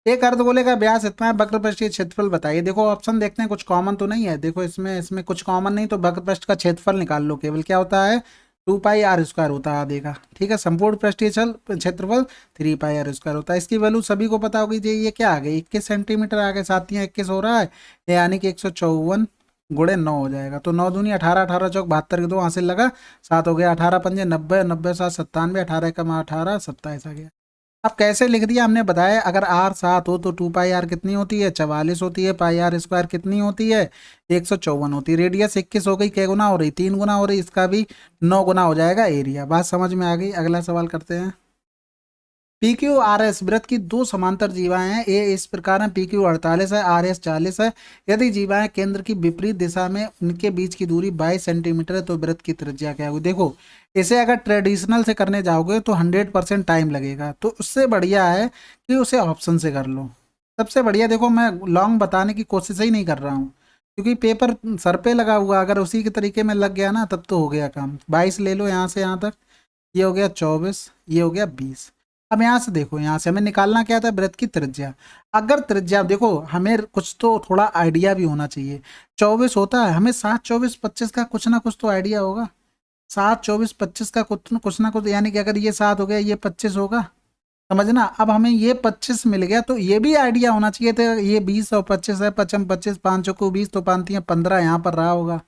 एक अर्धगोले का व्यास इतना है, वक्र पृष्ठ की क्षेत्रफल बताइए। देखो ऑप्शन देखते हैं, कुछ कॉमन तो नहीं है। देखो इसमें इसमें कुछ कॉमन नहीं, तो वक्र पृष्ठ का क्षेत्रफल निकाल लो, केवल क्या होता है? 2πr² होता है आधे का, ठीक है। संपूर्ण पृष्ठीय क्षेत्रफल 3πr² होता है। इसकी वैल्यू सभी को पता होगी। ये क्या आ गई? 21 सेंटीमीटर आ गए, 7 21 हो रहा है, यानी कि 154 गुणे 9 हो जाएगा, तो 9 दूनी 18 18 चौक 72 के 2 हासिल लगा 7 हो गया, 18 पंजे 90 90 7 97 18 कम 18 27 आ गया। अब कैसे लिख दिया हमने बताया। अगर r 7 हो तो 2πr कितनी होती है? 44 होती है। πr² कितनी होती है? 154 होती है। रेडियस 21 हो गई, क्या गुना हो रही? 3 गुना हो रही, इसका भी 9 गुना हो जाएगा एरिया। बात समझ में आ गई। अगला सवाल करते हैं। पी क्यू आर एस वृत्त की दो समांतर जीवाएं हैं, ए इस प्रकार है, पी क्यू 48 है, आर एस 40 है। यदि जीवाएं केंद्र की विपरीत दिशा में उनके बीच की दूरी 22 सेंटीमीटर है तो वृत्त की त्रिज्या क्या होगी। देखो इसे अगर ट्रेडिशनल से करने जाओगे तो 100% टाइम लगेगा, तो उससे बढ़िया है कि उसे ऑप्शन से कर लो। सबसे बढ़िया, देखो मैं लॉन्ग बताने की कोशिश ही नहीं कर रहा हूँ, क्योंकि पेपर सर पे लगा हुआ, अगर उसी के तरीके में लग गया ना तब तो हो गया काम। 22 ले लो यहाँ से यहाँ तक, ये हो गया 24, ये हो गया 20। अब यहाँ से देखो, यहाँ से हमें निकालना क्या था, वृत्त की त्रिज्या। अगर त्रिज्या देखो, हमें कुछ तो थोड़ा आइडिया भी होना चाहिए। 24 होता है, हमें 7 24 25 का कुछ ना कुछ तो आइडिया होगा। 7 24 25 का कुछ ना कुछ, यानी कि अगर ये 7 हो गया, ये 25 होगा, समझना। अब हमें ये 25 मिल गया तो ये भी आइडिया होना चाहिए था, ये 20 और 25 है, 55 25 5 चौको 20 तो 5 15 यहाँ पर रहा होगा,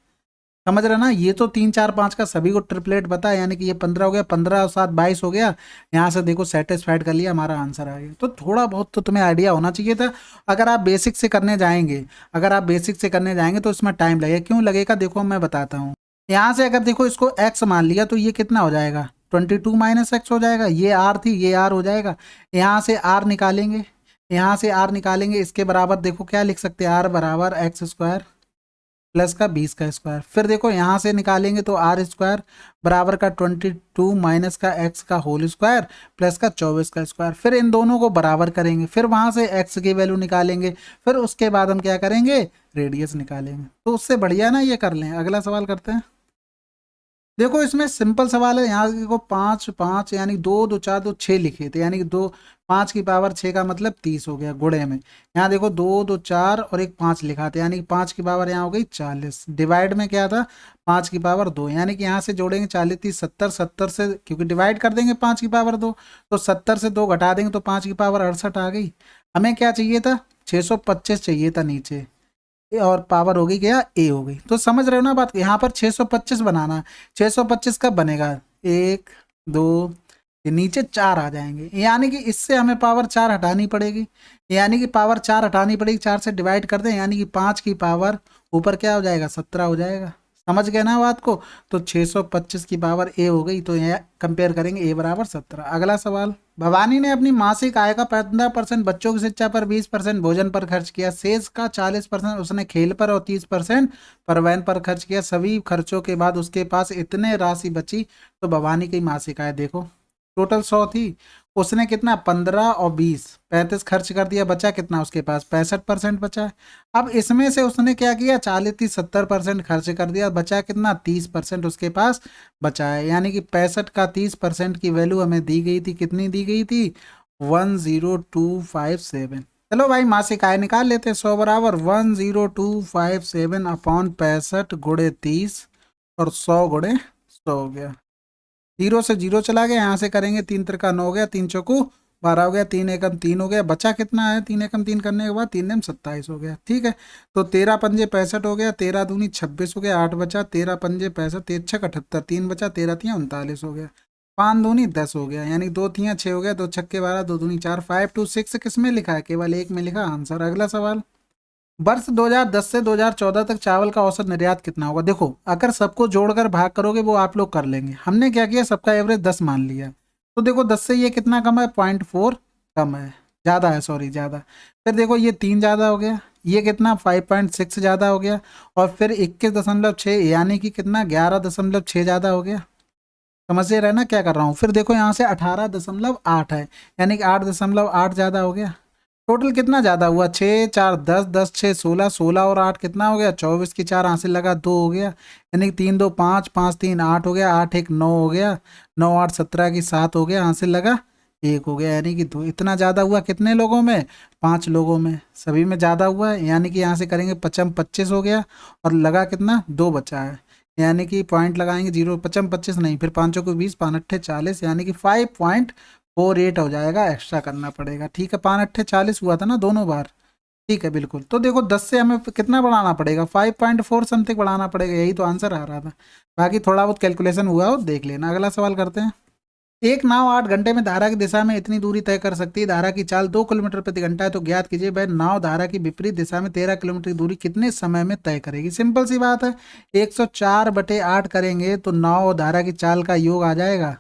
समझ रहे ना। ये तो 3 4 5 का सभी को ट्रिपलेट बता, यानी कि ये 15 हो गया, 15 और 7 22 हो गया। यहाँ से देखो सेटिस्फाइड कर लिया, हमारा आंसर आ गया। तो थोड़ा बहुत तो तुम्हें आइडिया होना चाहिए था। अगर आप बेसिक से करने जाएंगे, अगर आप बेसिक से करने जाएंगे तो इसमें टाइम लगेगा। क्यों लगेगा, देखो मैं बताता हूँ। यहाँ से अगर देखो इसको एक्स मान लिया तो ये कितना हो जाएगा, 22 माइनस एक्स हो जाएगा। ये आर थी, ये आर हो जाएगा। यहाँ से आर निकालेंगे, यहाँ से आर निकालेंगे, इसके बराबर देखो क्या लिख सकते हैं, आर बराबर एक्स स्क्वायर प्लस का 20 का स्क्वायर। फिर देखो यहाँ से निकालेंगे तो आर स्क्वायर बराबर का 22 माइनस का एक्स का होल स्क्वायर प्लस का 24 का स्क्वायर। फिर इन दोनों को बराबर करेंगे, फिर वहाँ से एक्स की वैल्यू निकालेंगे, फिर उसके बाद हम क्या करेंगे, रेडियस निकालेंगे। तो उससे बढ़िया ना ये कर लें। अगला सवाल करते हैं। देखो इसमें सिंपल सवाल है, यहाँ देखो 5 5 यानी 2 2 4 2 6 लिखे थे, यानी कि 2 5 की पावर 6 का मतलब 30 हो गया गुणे में। यहाँ देखो 2 2 4 और एक 5 लिखा था, यानी कि 5 की पावर यहाँ हो गई 40। डिवाइड में क्या था, 5 की पावर 2, यानी कि यहाँ से जोड़ेंगे 40 30 70, 70 से क्योंकि डिवाइड कर देंगे 5 की पावर 2, तो 70 से 2 घटा देंगे तो 5 की पावर 68 आ गई। हमें क्या चाहिए था, 625 चाहिए था नीचे, और पावर हो गई क्या, ए हो गई। तो समझ रहे हो ना बात, यहाँ पर 625 बनाना है। 625 कब बनेगा, 1 2, ये नीचे 4 आ जाएंगे, यानी कि इससे हमें पावर 4 हटानी पड़ेगी, यानी कि पावर 4 हटानी पड़ेगी। 4 से डिवाइड कर दें, यानी कि 5 की पावर ऊपर क्या हो जाएगा, 17 हो जाएगा। समझ गए ना बात को। तो 625 की पावर ए हो गई, तो यहाँ कंपेयर करेंगे, ए बराबर 17। अगला सवाल। भवानी ने अपनी मासिक आय का 15% बच्चों की शिक्षा पर, 20% भोजन पर खर्च किया, शेष का 40% उसने खेल पर और 30% परिवहन पर खर्च किया। सभी खर्चों के बाद उसके पास इतने राशि बची। तो भवानी की मासिक आय देखो, टोटल 100 थी, उसने कितना 15 और 20 35 खर्च कर दिया, बचा कितना उसके पास 65% बचा है। अब इसमें से उसने क्या किया, 40 30 70% खर्च कर दिया, बचा कितना 30% उसके पास बचा है। यानी कि 65 का 30% की वैल्यू हमें दी गई थी, कितनी दी गई थी, 10257। चलो भाई मासिक आय निकाल लेते हैं। 100 बराबर 10257 अपॉन 65 गुणे 30 और 100 गुणे 100 हो गया। जीरो से जीरो चला गया, यहाँ से करेंगे 3 त्रिका 9 हो गया, 3 चौकू 12 हो गया, 3 एकम 3 हो गया, बचा कितना है, 3 एकम 3 करने के बाद 3 दूनी 27 हो गया। ठीक है, तो 13 पंजे 65 हो गया, 13 दूनी 26 हो गया, 8 बचा, 13 पंजे 65, 13 छक 78, 3 बचा, 13 तियाँ 39 हो गया, 5 दूनी 10 हो गया, यानी 2 तियाँ 6 हो गया, 2 छक्के 12, 2 दूनी 4, 526 किस में लिखा है, केवल एक में लिखा आंसर। अगला सवाल। वर्ष 2010 से 2014 तक चावल का औसत निर्यात कितना होगा। देखो अगर सबको जोड़कर भाग करोगे वो आप लोग कर लेंगे, हमने क्या किया, सबका एवरेज 10 मान लिया। तो देखो 10 से ये कितना कम है, 0.4 कम है, ज़्यादा है, सॉरी ज़्यादा। फिर देखो ये 3 ज़्यादा हो गया, ये कितना 5.6 ज़्यादा हो गया, और फिर 21.6 यानी कि कितना 11.6 ज़्यादा हो गया। समझ रहे ना क्या कर रहा हूँ। फिर देखो यहाँ से 18.8 है, यानी कि 8.8 ज़्यादा हो गया। टोटल कितना ज़्यादा हुआ, 6 4 10 10 6 16, 16 और 8 कितना हो गया, 24 की 4 हासिल लगा 2 हो गया, यानी कि 3 2 5 5 3 8 हो गया, 8 1 9 हो गया, 9 8 17 की 7 हो गया, हासिल लगा 1 हो गया, यानी कि 2। इतना ज़्यादा हुआ कितने लोगों में, 5 लोगों में, सभी में ज़्यादा हुआ है। यानी कि यहाँ से करेंगे 55 25 हो गया, और लगा कितना 2 बचा है, यानी कि पॉइंट लगाएंगे 0 55 25 नहीं, फिर 5 को 20 5 अट्ठे 40, यानी कि 5.48 हो जाएगा, एक्स्ट्रा करना पड़ेगा। ठीक है, 5 अट्ठे 40 हुआ था ना दोनों बार। ठीक है बिल्कुल। तो देखो 10 से हमें कितना बढ़ाना पड़ेगा, 5.4 समथिंग बढ़ाना पड़ेगा, यही तो आंसर आ रहा था। बाकी थोड़ा बहुत कैलकुलेशन हुआ हो देख लेना। अगला सवाल करते हैं। एक नाव 8 घंटे में धारा की दिशा में इतनी दूरी तय कर सकती है, धारा की चाल 2 किलोमीटर प्रति घंटा है, तो ज्ञात कीजिए वह नाव धारा की विपरीत दिशा में 13 किलोमीटर की दूरी कितने समय में तय करेगी। सिंपल सी बात है, 104/8 करेंगे तो नाव और धारा की चाल का योग आ जाएगा।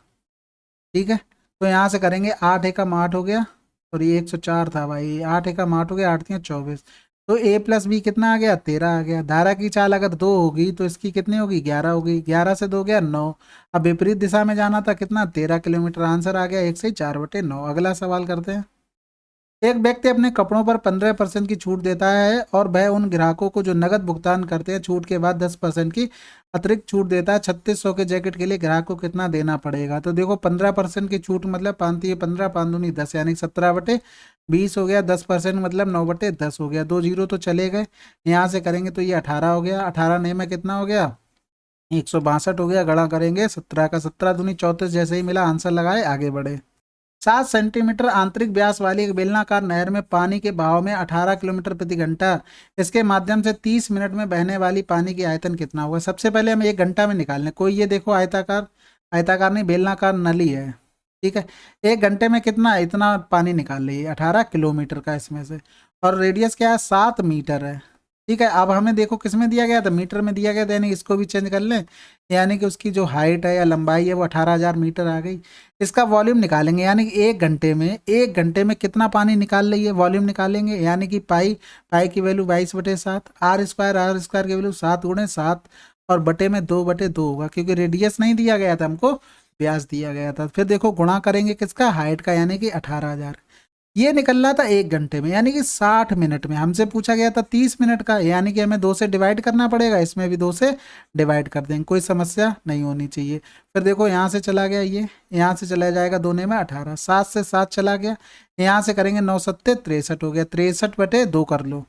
ठीक है, तो यहाँ से करेंगे 8 एकम 8 हो गया, और ये 104 था भाई, 8 एकम 8 हो गया, 8 तियां 24। तो ए प्लस बी कितना आ गया, 13 आ गया। धारा की चाल अगर 2 होगी तो इसकी कितनी होगी, 11 होगी। 11 से 2 गया 9। अब विपरीत दिशा में जाना था, कितना, 13 किलोमीटर। आंसर आ गया 1 से 4/9। अगला सवाल करते हैं। एक व्यक्ति अपने कपड़ों पर 15% की छूट देता है और वह उन ग्राहकों को जो नकद भुगतान करते हैं छूट के बाद 10% की अतिरिक्त छूट देता है। 3600 के जैकेट के लिए ग्राहक को कितना देना पड़ेगा। तो देखो 15% की छूट मतलब 5×3 = 15, 5×2 = 10, यानी 17/20 हो गया। 10% मतलब 9/10 हो गया। 2 जीरो तो चले गए। यहाँ से करेंगे तो ये 18 हो गया। 18 नए में कितना हो गया, 162 हो गया। गणा करेंगे 17 का 17×2 = 34। जैसे ही मिला आंसर लगाए, आगे बढ़े। 7 सेंटीमीटर आंतरिक व्यास वाली एक बेलनाकार नहर में पानी के बहाव में 18 किलोमीटर प्रति घंटा, इसके माध्यम से 30 मिनट में बहने वाली पानी की आयतन कितना होगा। सबसे पहले हम 1 घंटा में निकालने। कोई ये देखो आयताकार, आयताकार नहीं बेलनाकार नली है, ठीक है। 1 घंटे में कितना, इतना पानी निकाल ली 18 किलोमीटर का इसमें से, और रेडियस क्या है, 7 मीटर है, ठीक है। अब हमें देखो किस में दिया गया था, मीटर में दिया गया था, यानी इसको भी चेंज कर लें, यानी कि उसकी जो हाइट है या लंबाई है वो 18,000 मीटर आ गई। इसका वॉल्यूम निकालेंगे, यानी कि 1 घंटे में कितना पानी निकाल रही है, वॉल्यूम निकालेंगे। यानी कि पाई की वैल्यू 22/7, आर स्क्वायर की वैल्यू 7×7, और बटे में 2/2 होगा, क्योंकि रेडियस नहीं दिया गया था हमको, व्यास दिया गया था। फिर देखो गुणा करेंगे किसका, हाइट का, यानी कि 18,000। ये निकल रहा था 1 घंटे में, यानी कि 60 मिनट में। हमसे पूछा गया था 30 मिनट का, यानी कि हमें 2 से डिवाइड करना पड़ेगा, इसमें भी 2 से डिवाइड कर देंगे, कोई समस्या नहीं होनी चाहिए। फिर देखो यहाँ से चला गया, ये यहाँ से चला जाएगा, 2 में 18, 7 से 7 चला गया। यहाँ से करेंगे 9×7 = 63 हो गया। 63/2 कर लो,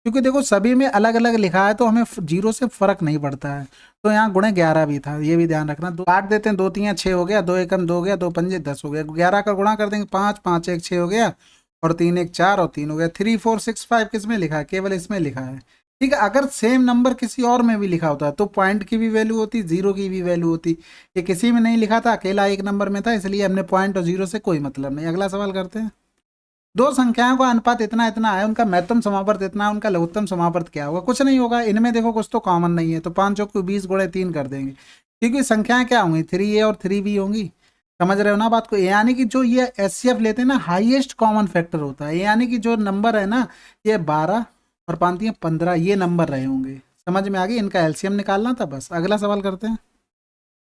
क्योंकि देखो सभी में अलग अलग लिखा है तो हमें जीरो से फर्क नहीं पड़ता है। तो यहाँ ×11 भी था, ये भी ध्यान रखना। 2 काट देते हैं, 2×3 = 6 हो गया, 2 एकम 2 हो गया, 2×5 = 10 हो गया। 11 का गुणा कर देंगे 5, 5 1 6 हो गया, और 3 1 4 और 3 हो गया। 3 4 6 5 किस में लिखा है, केवल इसमें लिखा है, ठीक है। अगर सेम नंबर किसी और में भी लिखा होता तो पॉइंट की भी वैल्यू होती, जीरो की भी वैल्यू होती। ये किसी में नहीं लिखा था, अकेला एक नंबर में था, इसलिए हमने पॉइंट और जीरो से कोई मतलब नहीं। अगला सवाल करते हैं। दो संख्याओं का अनुपात इतना इतना है, उनका महत्तम समावर्त इतना, उनका लघुत्तम समावर्त क्या होगा। कुछ नहीं होगा, इनमें देखो कुछ तो कॉमन नहीं है, तो 5 चौक 20 × 3 कर देंगे, क्योंकि संख्याएं क्या होंगी, 3a और 3b होंगी। समझ रहे हो ना बात को। यानी कि जो ये एचसीएफ लेते हैं ना, हाईएस्ट कॉमन फैक्टर होता है, यानी कि जो नंबर है ना, ये 12 और 5 15 ये नंबर रहे होंगे। समझ में आ गई, इनका एलसीएम निकालना था बस। अगला सवाल करते हैं।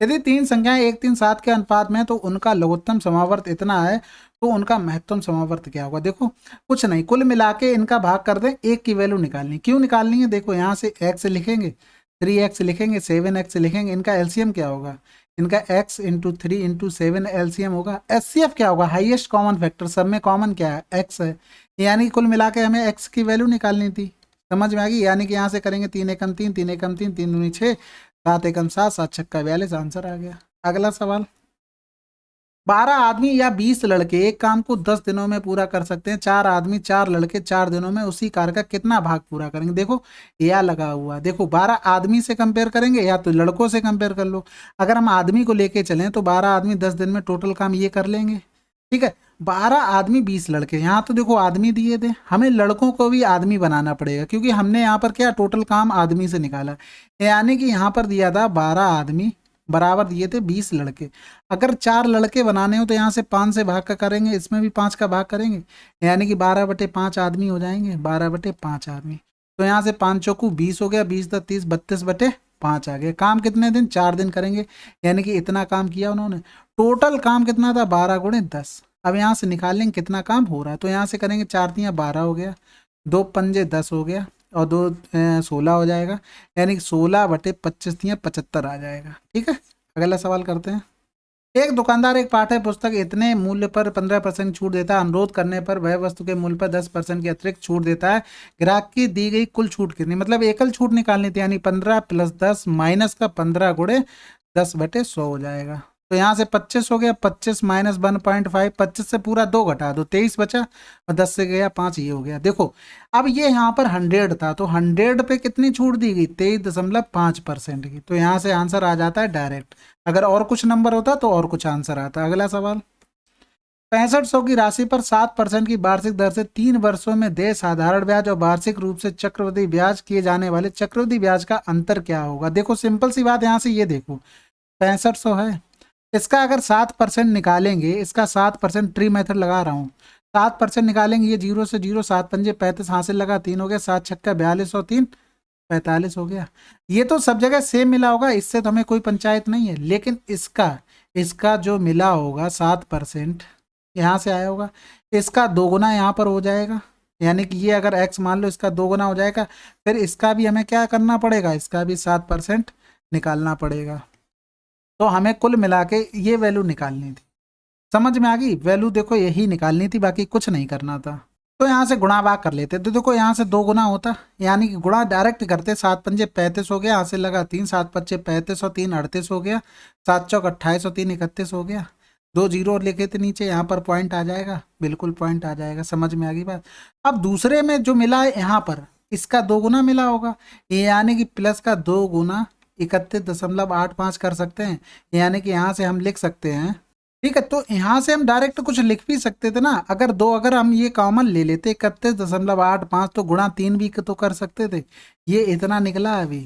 यदि 3 संख्याएं 1 3 7 के अनुपात में, तो उनका लघुत्तम समावर्त इतना है, तो उनका महत्तम समावर्त क्या होगा। देखो कुछ नहीं, कुल मिला के इनका भाग कर दें, एक की वैल्यू निकालनी। क्यों निकालनी है, देखो यहाँ से x लिखेंगे, 3x लिखेंगे, 7x लिखेंगे, इनका एलसीएम क्या होगा, इनका x × 3 × 7 एलसीएम होगा। एचसीएफ क्या होगा, हाईएस्ट कॉमन फैक्टर, सब में कॉमन क्या है, x है, यानी कुल मिला के हमें x की वैल्यू निकालनी थी। समझ में आ गई। यानी कि यहाँ से करेंगे 3 एकम 3, 3 एकम 3, 3 दूनी 6, 7 एकम 7, 7 छक्का 42, आंसर आ गया। अगला सवाल। 12 आदमी या 20 लड़के एक काम को 10 दिनों में पूरा कर सकते हैं। 4 आदमी 4 लड़के 4 दिनों में उसी कार्य का कितना भाग पूरा करेंगे। देखो या लगा हुआ, देखो 12 आदमी से कंपेयर करेंगे या तो लड़कों से कंपेयर कर लो। अगर हम आदमी को लेके चलें तो 12 आदमी 10 दिन में टोटल काम ये कर लेंगे, ठीक है। 12 आदमी 20 लड़के, यहाँ तो देखो आदमी दिए थे, हमें लड़कों को भी आदमी बनाना पड़ेगा, क्योंकि हमने यहाँ पर क्या टोटल काम आदमी से निकाला, यानी कि यहाँ पर दिया था 12 आदमी बराबर दिए थे 20 लड़के। अगर 4 लड़के बनाने हो तो यहाँ से 5 से भाग का करेंगे, इसमें भी 5 का भाग करेंगे, यानी कि 12/5 आदमी हो जाएंगे, 12/5 आदमी। तो यहाँ से 5 चौकू 20 हो गया, 20 × 30 32/5 आ गया। काम कितने दिन, 4 दिन करेंगे, यानी कि इतना काम किया उन्होंने। टोटल काम कितना था, 12 × 10। अब यहाँ से निकाल लेंगे कितना काम हो रहा है, तो यहाँ से करेंगे 4 × 12 हो गया, 2 पंजे 10 हो गया, और 2 16 हो जाएगा, यानी कि 16/25 75 आ जाएगा, ठीक है। अगला सवाल करते हैं। एक दुकानदार एक पाठ्य पुस्तक इतने मूल्य पर 15% छूट देता है, अनुरोध करने पर वह वस्तु के मूल्य पर 10% की अतिरिक्त छूट देता है। ग्राहक की दी गई कुल छूट कितनी, मतलब एकल छूट निकालनी थी, यानी 15 + 10 माइनस का 15 × 10/100 हो जाएगा। तो यहाँ से 25 हो गया, 25 - 1.5, 25 से पूरा 2 घटा दो, 23 बचा, और 10 से गया 5, ये हो गया। देखो अब ये यहाँ पर 100 था, तो 100 पे कितनी छूट दी गई, 23.5% की। तो यहाँ से आंसर आ जाता है डायरेक्ट। अगर और कुछ नंबर होता तो और कुछ आंसर आता। अगला सवाल। 6500 की राशि पर 7% की वार्षिक दर से 3 वर्षों में देय साधारण ब्याज और वार्षिक रूप से चक्रवृद्धि ब्याज किए जाने वाले चक्रवृद्धि ब्याज का अंतर क्या होगा। देखो सिंपल सी बात, यहाँ से ये देखो 6500 है, इसका अगर 7% निकालेंगे, इसका 7% ट्री मेथड लगा रहा हूँ, 7% निकालेंगे, ये 0 से 0, 7 पंजे 35, हासिल लगा 3 हो गया, 7 छक्का 42 और 3 45 हो गया। ये तो सब जगह सेम मिला होगा, इससे तो हमें कोई पंचायत नहीं है, लेकिन इसका इसका जो मिला होगा 7% यहाँ से आया होगा, इसका दोगुना यहाँ पर हो जाएगा, यानी कि ये अगर x मान लो इसका दोगुना हो जाएगा, फिर इसका भी हमें क्या करना पड़ेगा, इसका भी 7% निकालना पड़ेगा। तो हमें कुल मिला के ये वैल्यू निकालनी थी। समझ में आ गई? वैल्यू देखो यही निकालनी थी, बाकी कुछ नहीं करना था। तो यहाँ से गुणा भाग कर लेते, तो देखो यहाँ से 2 गुना होता, यानी कि गुणा डायरेक्ट करते, 7 पंजे 35 हो गया, यहाँ से लगा 3, 7 पच्चे 35 और 3 38 हो गया, 7 चौक 28 और 3 31 हो गया। 2 जीरो लिखे थे नीचे, यहाँ पर पॉइंट आ जाएगा, बिल्कुल पॉइंट आ जाएगा। समझ में आ गई बात? अब दूसरे में जो मिला है यहाँ पर, इसका 2 गुना मिला होगा, यानी कि प्लस का 2 गुना 31.85 कर सकते हैं, यानी कि यहाँ से हम लिख सकते हैं। ठीक है, तो यहाँ से हम डायरेक्ट कुछ लिख भी सकते थे ना, अगर हम ये कॉमन ले लेते 31.85, तो गुणा 3 भी तो कर सकते थे, ये इतना निकला अभी।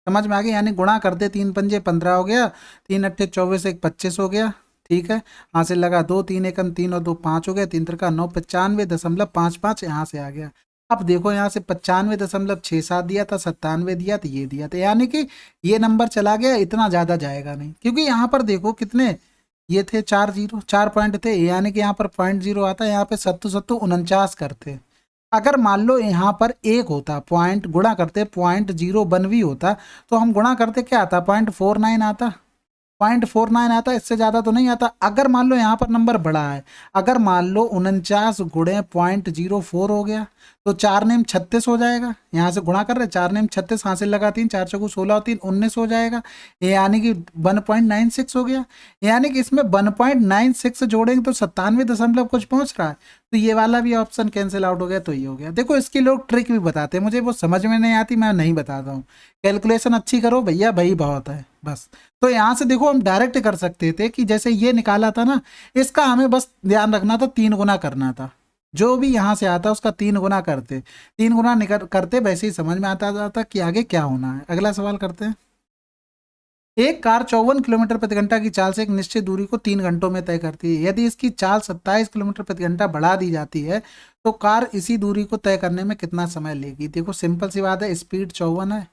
समझ में आ गया? यानी गुणा करते 3 पंजे 15 हो गया, 3 अट्ठे 24, 1 25 हो गया। ठीक है, यहाँ से लगा 2, 3 एकम 3 और 2 5 हो गया, 3 त्रिका 9, 95.55 यहाँ से आ गया। अब देखो यहाँ से 95.67 दिया था, 97 दिया था, ये दिया था, यानी कि ये नंबर चला गया, इतना ज़्यादा जाएगा नहीं, क्योंकि यहाँ पर देखो कितने ये थे, 4 पॉइंट थे, यानी कि यहाँ पर 0.0 आता है, यहाँ पे 7 7 49 करते। अगर मान लो यहाँ पर 1 होता, पॉइंट गुणा करते 0.01 भी होता, तो हम गुणा करते क्या आता, 0.49 आता, 0.49 आता, इससे ज़्यादा तो नहीं आता। अगर मान लो यहाँ पर नंबर बड़ा है, अगर मान लो 49 गुणे 0.04 हो गया, तो 4 नेम 36 हो जाएगा, यहाँ से गुणा कर रहे 4 नेम 36, हासिल लगा 3, 4 चौकू 16 और 3 19 हो जाएगा, यानी कि 1.96 हो गया। यानी कि इसमें 1.96 जोड़ेंगे तो 97 दशमलव कुछ पहुँच रहा है, तो ये वाला भी ऑप्शन कैंसिल आउट हो गया, तो ये हो गया। देखो इसकी लोग ट्रिक भी बताते हैं, मुझे वो समझ में नहीं आती, मैं नहीं बताता हूँ। कैलकुलेशन अच्छी करो भैया, भाई बहुत है बस। तो यहाँ से देखो हम डायरेक्ट कर सकते थे कि जैसे ये निकाला था ना, इसका हमें बस ध्यान रखना था, 3 गुना करना था, जो भी यहाँ से आता उसका 3 गुना करते, 3 गुना करते, वैसे ही समझ में आता जाता कि आगे क्या होना है। अगला सवाल करते हैं। एक कार 54 किलोमीटर प्रति घंटा की चाल से एक निश्चित दूरी को 3 घंटों में तय करती है। यदि इसकी चाल 27 किलोमीटर प्रति घंटा बढ़ा दी जाती है, तो कार इसी दूरी को तय करने में कितना समय लेगी? देखो सिंपल सी बात है, स्पीड 54 है,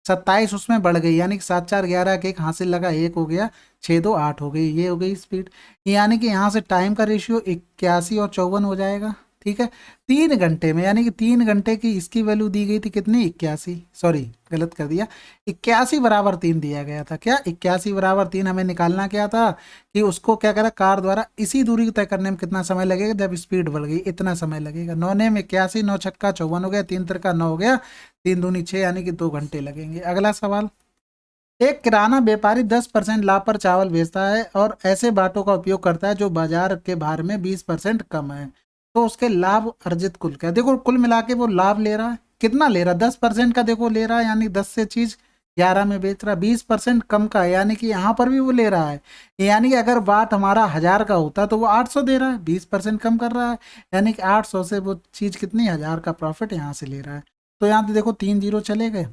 27 उसमें बढ़ गई, यानी कि 7 4 11 के 1 हासिल लगा 1 हो गया, 6 2 8 हो गई, ये हो गई स्पीड। यानी कि यहाँ से टाइम का रेशियो 81 और 54 हो जाएगा। ठीक है, 3 घंटे में, यानी कि 3 घंटे की इसकी वैल्यू दी गई थी कितनी, 81, सॉरी गलत कर दिया, 81 बराबर 3 दिया गया था। क्या 81 बराबर 3 हमें निकालना क्या था कि उसको क्या करा, कार द्वारा इसी दूरी को तय करने में कितना समय लगेगा, जब स्पीड बढ़ गई इतना समय लगेगा। 9 ने 81, 9 छक्का 54 हो गया, 3 त्रिका 9 हो गया, 3 दूनी 6, यानी कि 2 घंटे लगेंगे। अगला सवाल। एक किराना व्यापारी 10% लाभ पर चावल बेचता है और ऐसे बाटों का उपयोग करता है जो बाजार के भार में 20% कम है, तो उसके लाभ अर्जित कुल क्या? देखो कुल मिला के वो लाभ ले रहा है, कितना ले रहा है, 10% का देखो ले रहा है, यानी 10 से चीज 11 में बेच रहा है, 20% कम का है, यानी कि यहाँ पर भी वो ले रहा है, यानी कि अगर बाट हमारा 1000 का होता तो वो 800 दे रहा है, 20% कम कर रहा है, यानी कि 800 से वो चीज कितनी 1000 का प्रॉफिट यहाँ से ले रहा है। तो यहाँ पे देखो 3 जीरो चले गए,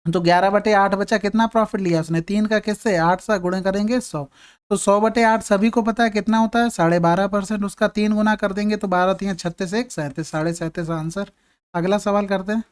तो 11/8 बचा, कितना प्रॉफिट लिया उसने, 3 का किससे, 8 से गुणे करेंगे 100, तो 100/8 सभी को पता है कितना होता है, 12.5%, उसका 3 गुना कर देंगे तो 12 3 36 1 37, 37.5 आंसर। अगला सवाल करते हैं।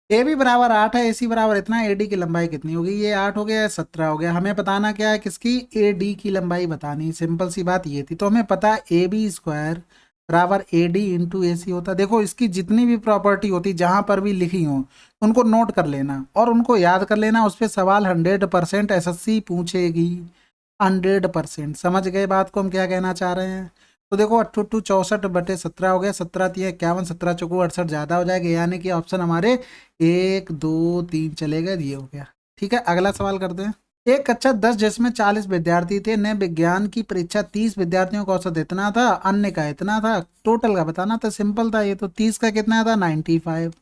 ए बी बराबर 8 है, ए सी बराबर इतना, ए डी की लंबाई कितनी होगी? ये 8 हो गया, 17 हो गया। हमें बताना क्या है, किसकी, ए डी की लंबाई बतानी, सिंपल सी बात ये थी। तो हमें पता है ए बी स्क्वायर बराबर ए डी इंटू ए सी होता है। देखो इसकी जितनी भी प्रॉपर्टी होती जहां पर भी लिखी हो उनको नोट कर लेना और उनको याद कर लेना, उस पर सवाल 100% एसएससी पूछेगी, 100%। समझ गए बात को हम क्या कहना चाह रहे हैं? तो देखो 8 64/17 हो गया, 17 3 51, 17 चौको 68 ज़्यादा हो जाएगा, यानी कि ऑप्शन हमारे 1 2 3 चले गए, ये हो गया। ठीक है, अगला सवाल करते हैं। एक कक्षा 10 जिसमें 40 विद्यार्थी थे ने विज्ञान की परीक्षा 30 विद्यार्थियों का औसत इतना था, अन्य का इतना था, टोटल का बताना था। सिंपल था ये तो, 30 का कितना था 95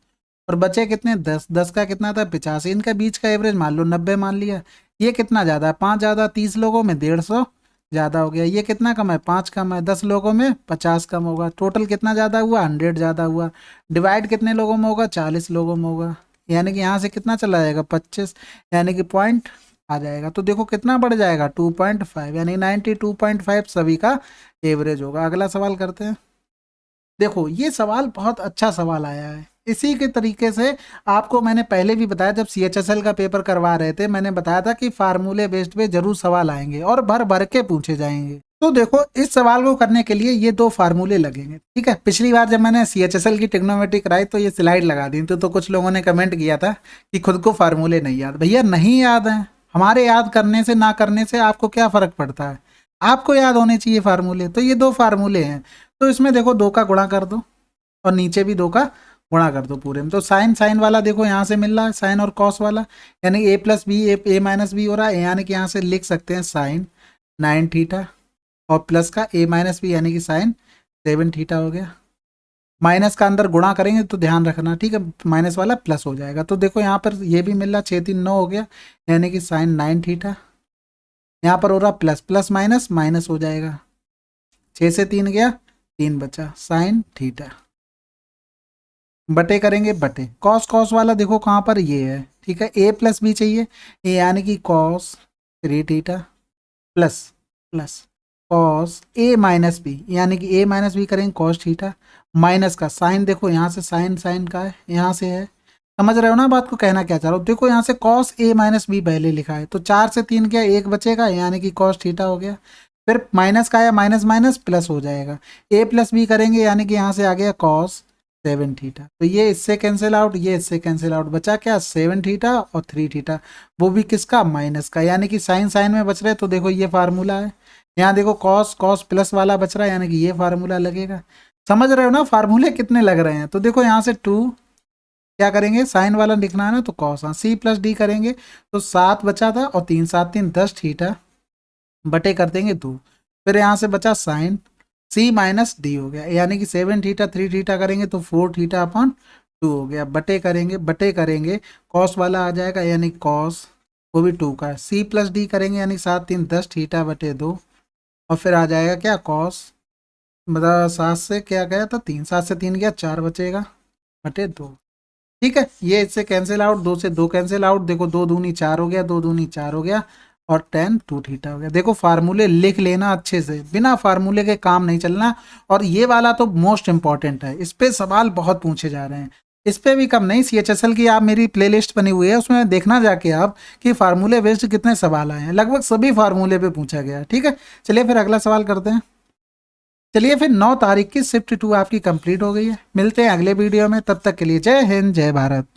और बचे कितने 10, 10 का कितना था 85, इनका बीच का एवरेज मान लो 90 मान लिया। ये कितना ज़्यादा है, 5 ज़्यादा, 30 लोगों में 150 ज़्यादा हो गया। ये कितना कम है, 5 कम है, 10 लोगों में 50 कम होगा। टोटल कितना ज़्यादा हुआ, 100 ज़्यादा हुआ। डिवाइड कितने लोगों में होगा, 40 लोगों में होगा, यानी कि यहाँ से कितना चला जाएगा 25, यानी कि 0.25 आ जाएगा। तो देखो कितना बढ़ जाएगा 2.5, यानी 92.5 सभी का एवरेज होगा। अगला सवाल करते हैं। देखो ये सवाल बहुत अच्छा सवाल आया है। इसी के तरीके से आपको मैंने पहले भी बताया, जब CHSL का पेपर करवा रहे थे मैंने बताया था कि फार्मूले बेस्ड पे जरूर सवाल आएंगे और भर भर के पूछे जाएंगे। तो देखो इस सवाल को करने के लिए ये दो फार्मूले लगेंगे, ठीक है। पिछली बार जब मैंने CHSL की ट्रिग्नोमेट्री कराई तो ये स्लाइड लगा दी तो कुछ लोगों ने कमेंट किया था कि खुद को फार्मूले नहीं याद। भैया नहीं याद है, हमारे याद करने से ना करने से आपको क्या फर्क पड़ता है, आपको याद होने चाहिए फार्मूले। तो ये दो फार्मूले हैं, तो इसमें देखो 2 का गुणा कर दो और नीचे भी 2 का गुणा कर दो पूरे में। तो साइन साइन वाला देखो यहाँ से मिल रहा है, साइन और कॉस वाला, यानी a plus B A minus B हो रहा है, यानी कि यहाँ से लिख सकते हैं साइन 9 थीटा और प्लस का a माइनस बी यानी कि साइन 7 थीटा हो गया। माइनस का अंदर गुणा करेंगे तो ध्यान रखना, ठीक है, माइनस वाला प्लस हो जाएगा। तो देखो यहाँ पर ये भी मिल रहा 6 3 9 हो गया, यानी कि साइन 9 थीटा। यहाँ पर हो रहा प्लस प्लस माइनस माइनस हो जाएगा, 6 से 3 गया 3 बचा, साइन थीटा। बटे करेंगे बटे, कॉस कॉस वाला देखो कहाँ पर ये है, ठीक है, a प्लस बी चाहिए, ए यानी कि cos 3 theta plus plus cos a minus B, यानी कि a माइनस बी करेंगे कॉस थीटा, माइनस का साइन देखो यहाँ से साइन साइन का है, यहाँ से है, समझ रहे हो ना बात को, कहना क्या चाह रहा हूँ। देखो यहाँ से कॉस a माइनस बी पहले लिखा है, तो 4 से 3 गया 1 बचेगा, यानी कि कॉस थीटा हो गया। फिर माइनस का आया माइनस माइनस प्लस हो जाएगा, a प्लस बी करेंगे यानी कि यहाँ से आ गया कॉस 7 थीटा। तो ये इससे कैंसिल आउट, ये इससे कैंसिल आउट, बचा क्या 7 थीटा और 3 थीटा, वो भी किसका माइनस का, यानी कि साइन साइन में बच रहे। तो देखो ये फार्मूला है, यहाँ देखो कॉस कॉस प्लस वाला बच रहा है, यानी कि ये फार्मूला लगेगा। समझ रहे हो ना फार्मूले कितने लग रहे हैं। तो देखो यहाँ से 2 क्या करेंगे, साइन वाला लिखना है ना, तो कॉस, हाँ सी प्लस डी करेंगे तो 7 बचा था और 3 7 3 10 थीटा, बटे कर देंगे 2। फिर यहाँ से बचा साइन सी माइनस डी हो गया, यानी कि 7 थीटा 3 थीटा करेंगे तो 4 थीटा अपॉन 2 हो गया। बटे करेंगे कॉस वाला आ जाएगा, यानी कॉस वो भी 2 का है, सी प्लस डी करेंगे यानी 7 3 10 थीटा बटे 2, और फिर आ जाएगा क्या कॉस, मतलब 7 से क्या गया था 3, 7 से 3 गया 4 बचेगा बटे 2, ठीक है। ये इससे कैंसिल आउट, 2 से 2 कैंसिल आउट, देखो 2 दूनी 4 हो गया, 2 दूनी 4 हो गया और 10 2 थीटा हो गया। देखो फार्मूले लिख लेना अच्छे से, बिना फार्मूले के काम नहीं चलना। और ये वाला तो मोस्ट इंपॉर्टेंट है, इस पे सवाल बहुत पूछे जा रहे हैं। इस पे भी कम नहीं, CHSL की आप मेरी प्लेलिस्ट बनी हुई है, उसमें देखना जाके आप कि फार्मूले बेस्ड कितने सवाल आए हैं, लगभग सभी फार्मूले पे पूछा गया, ठीक है। चलिए फिर अगला सवाल करते हैं। चलिए फिर 9 तारीख की शिफ्ट 2 आपकी कंप्लीट हो गई है। मिलते हैं अगले वीडियो में, तब तक के लिए जय हिंद जय भारत।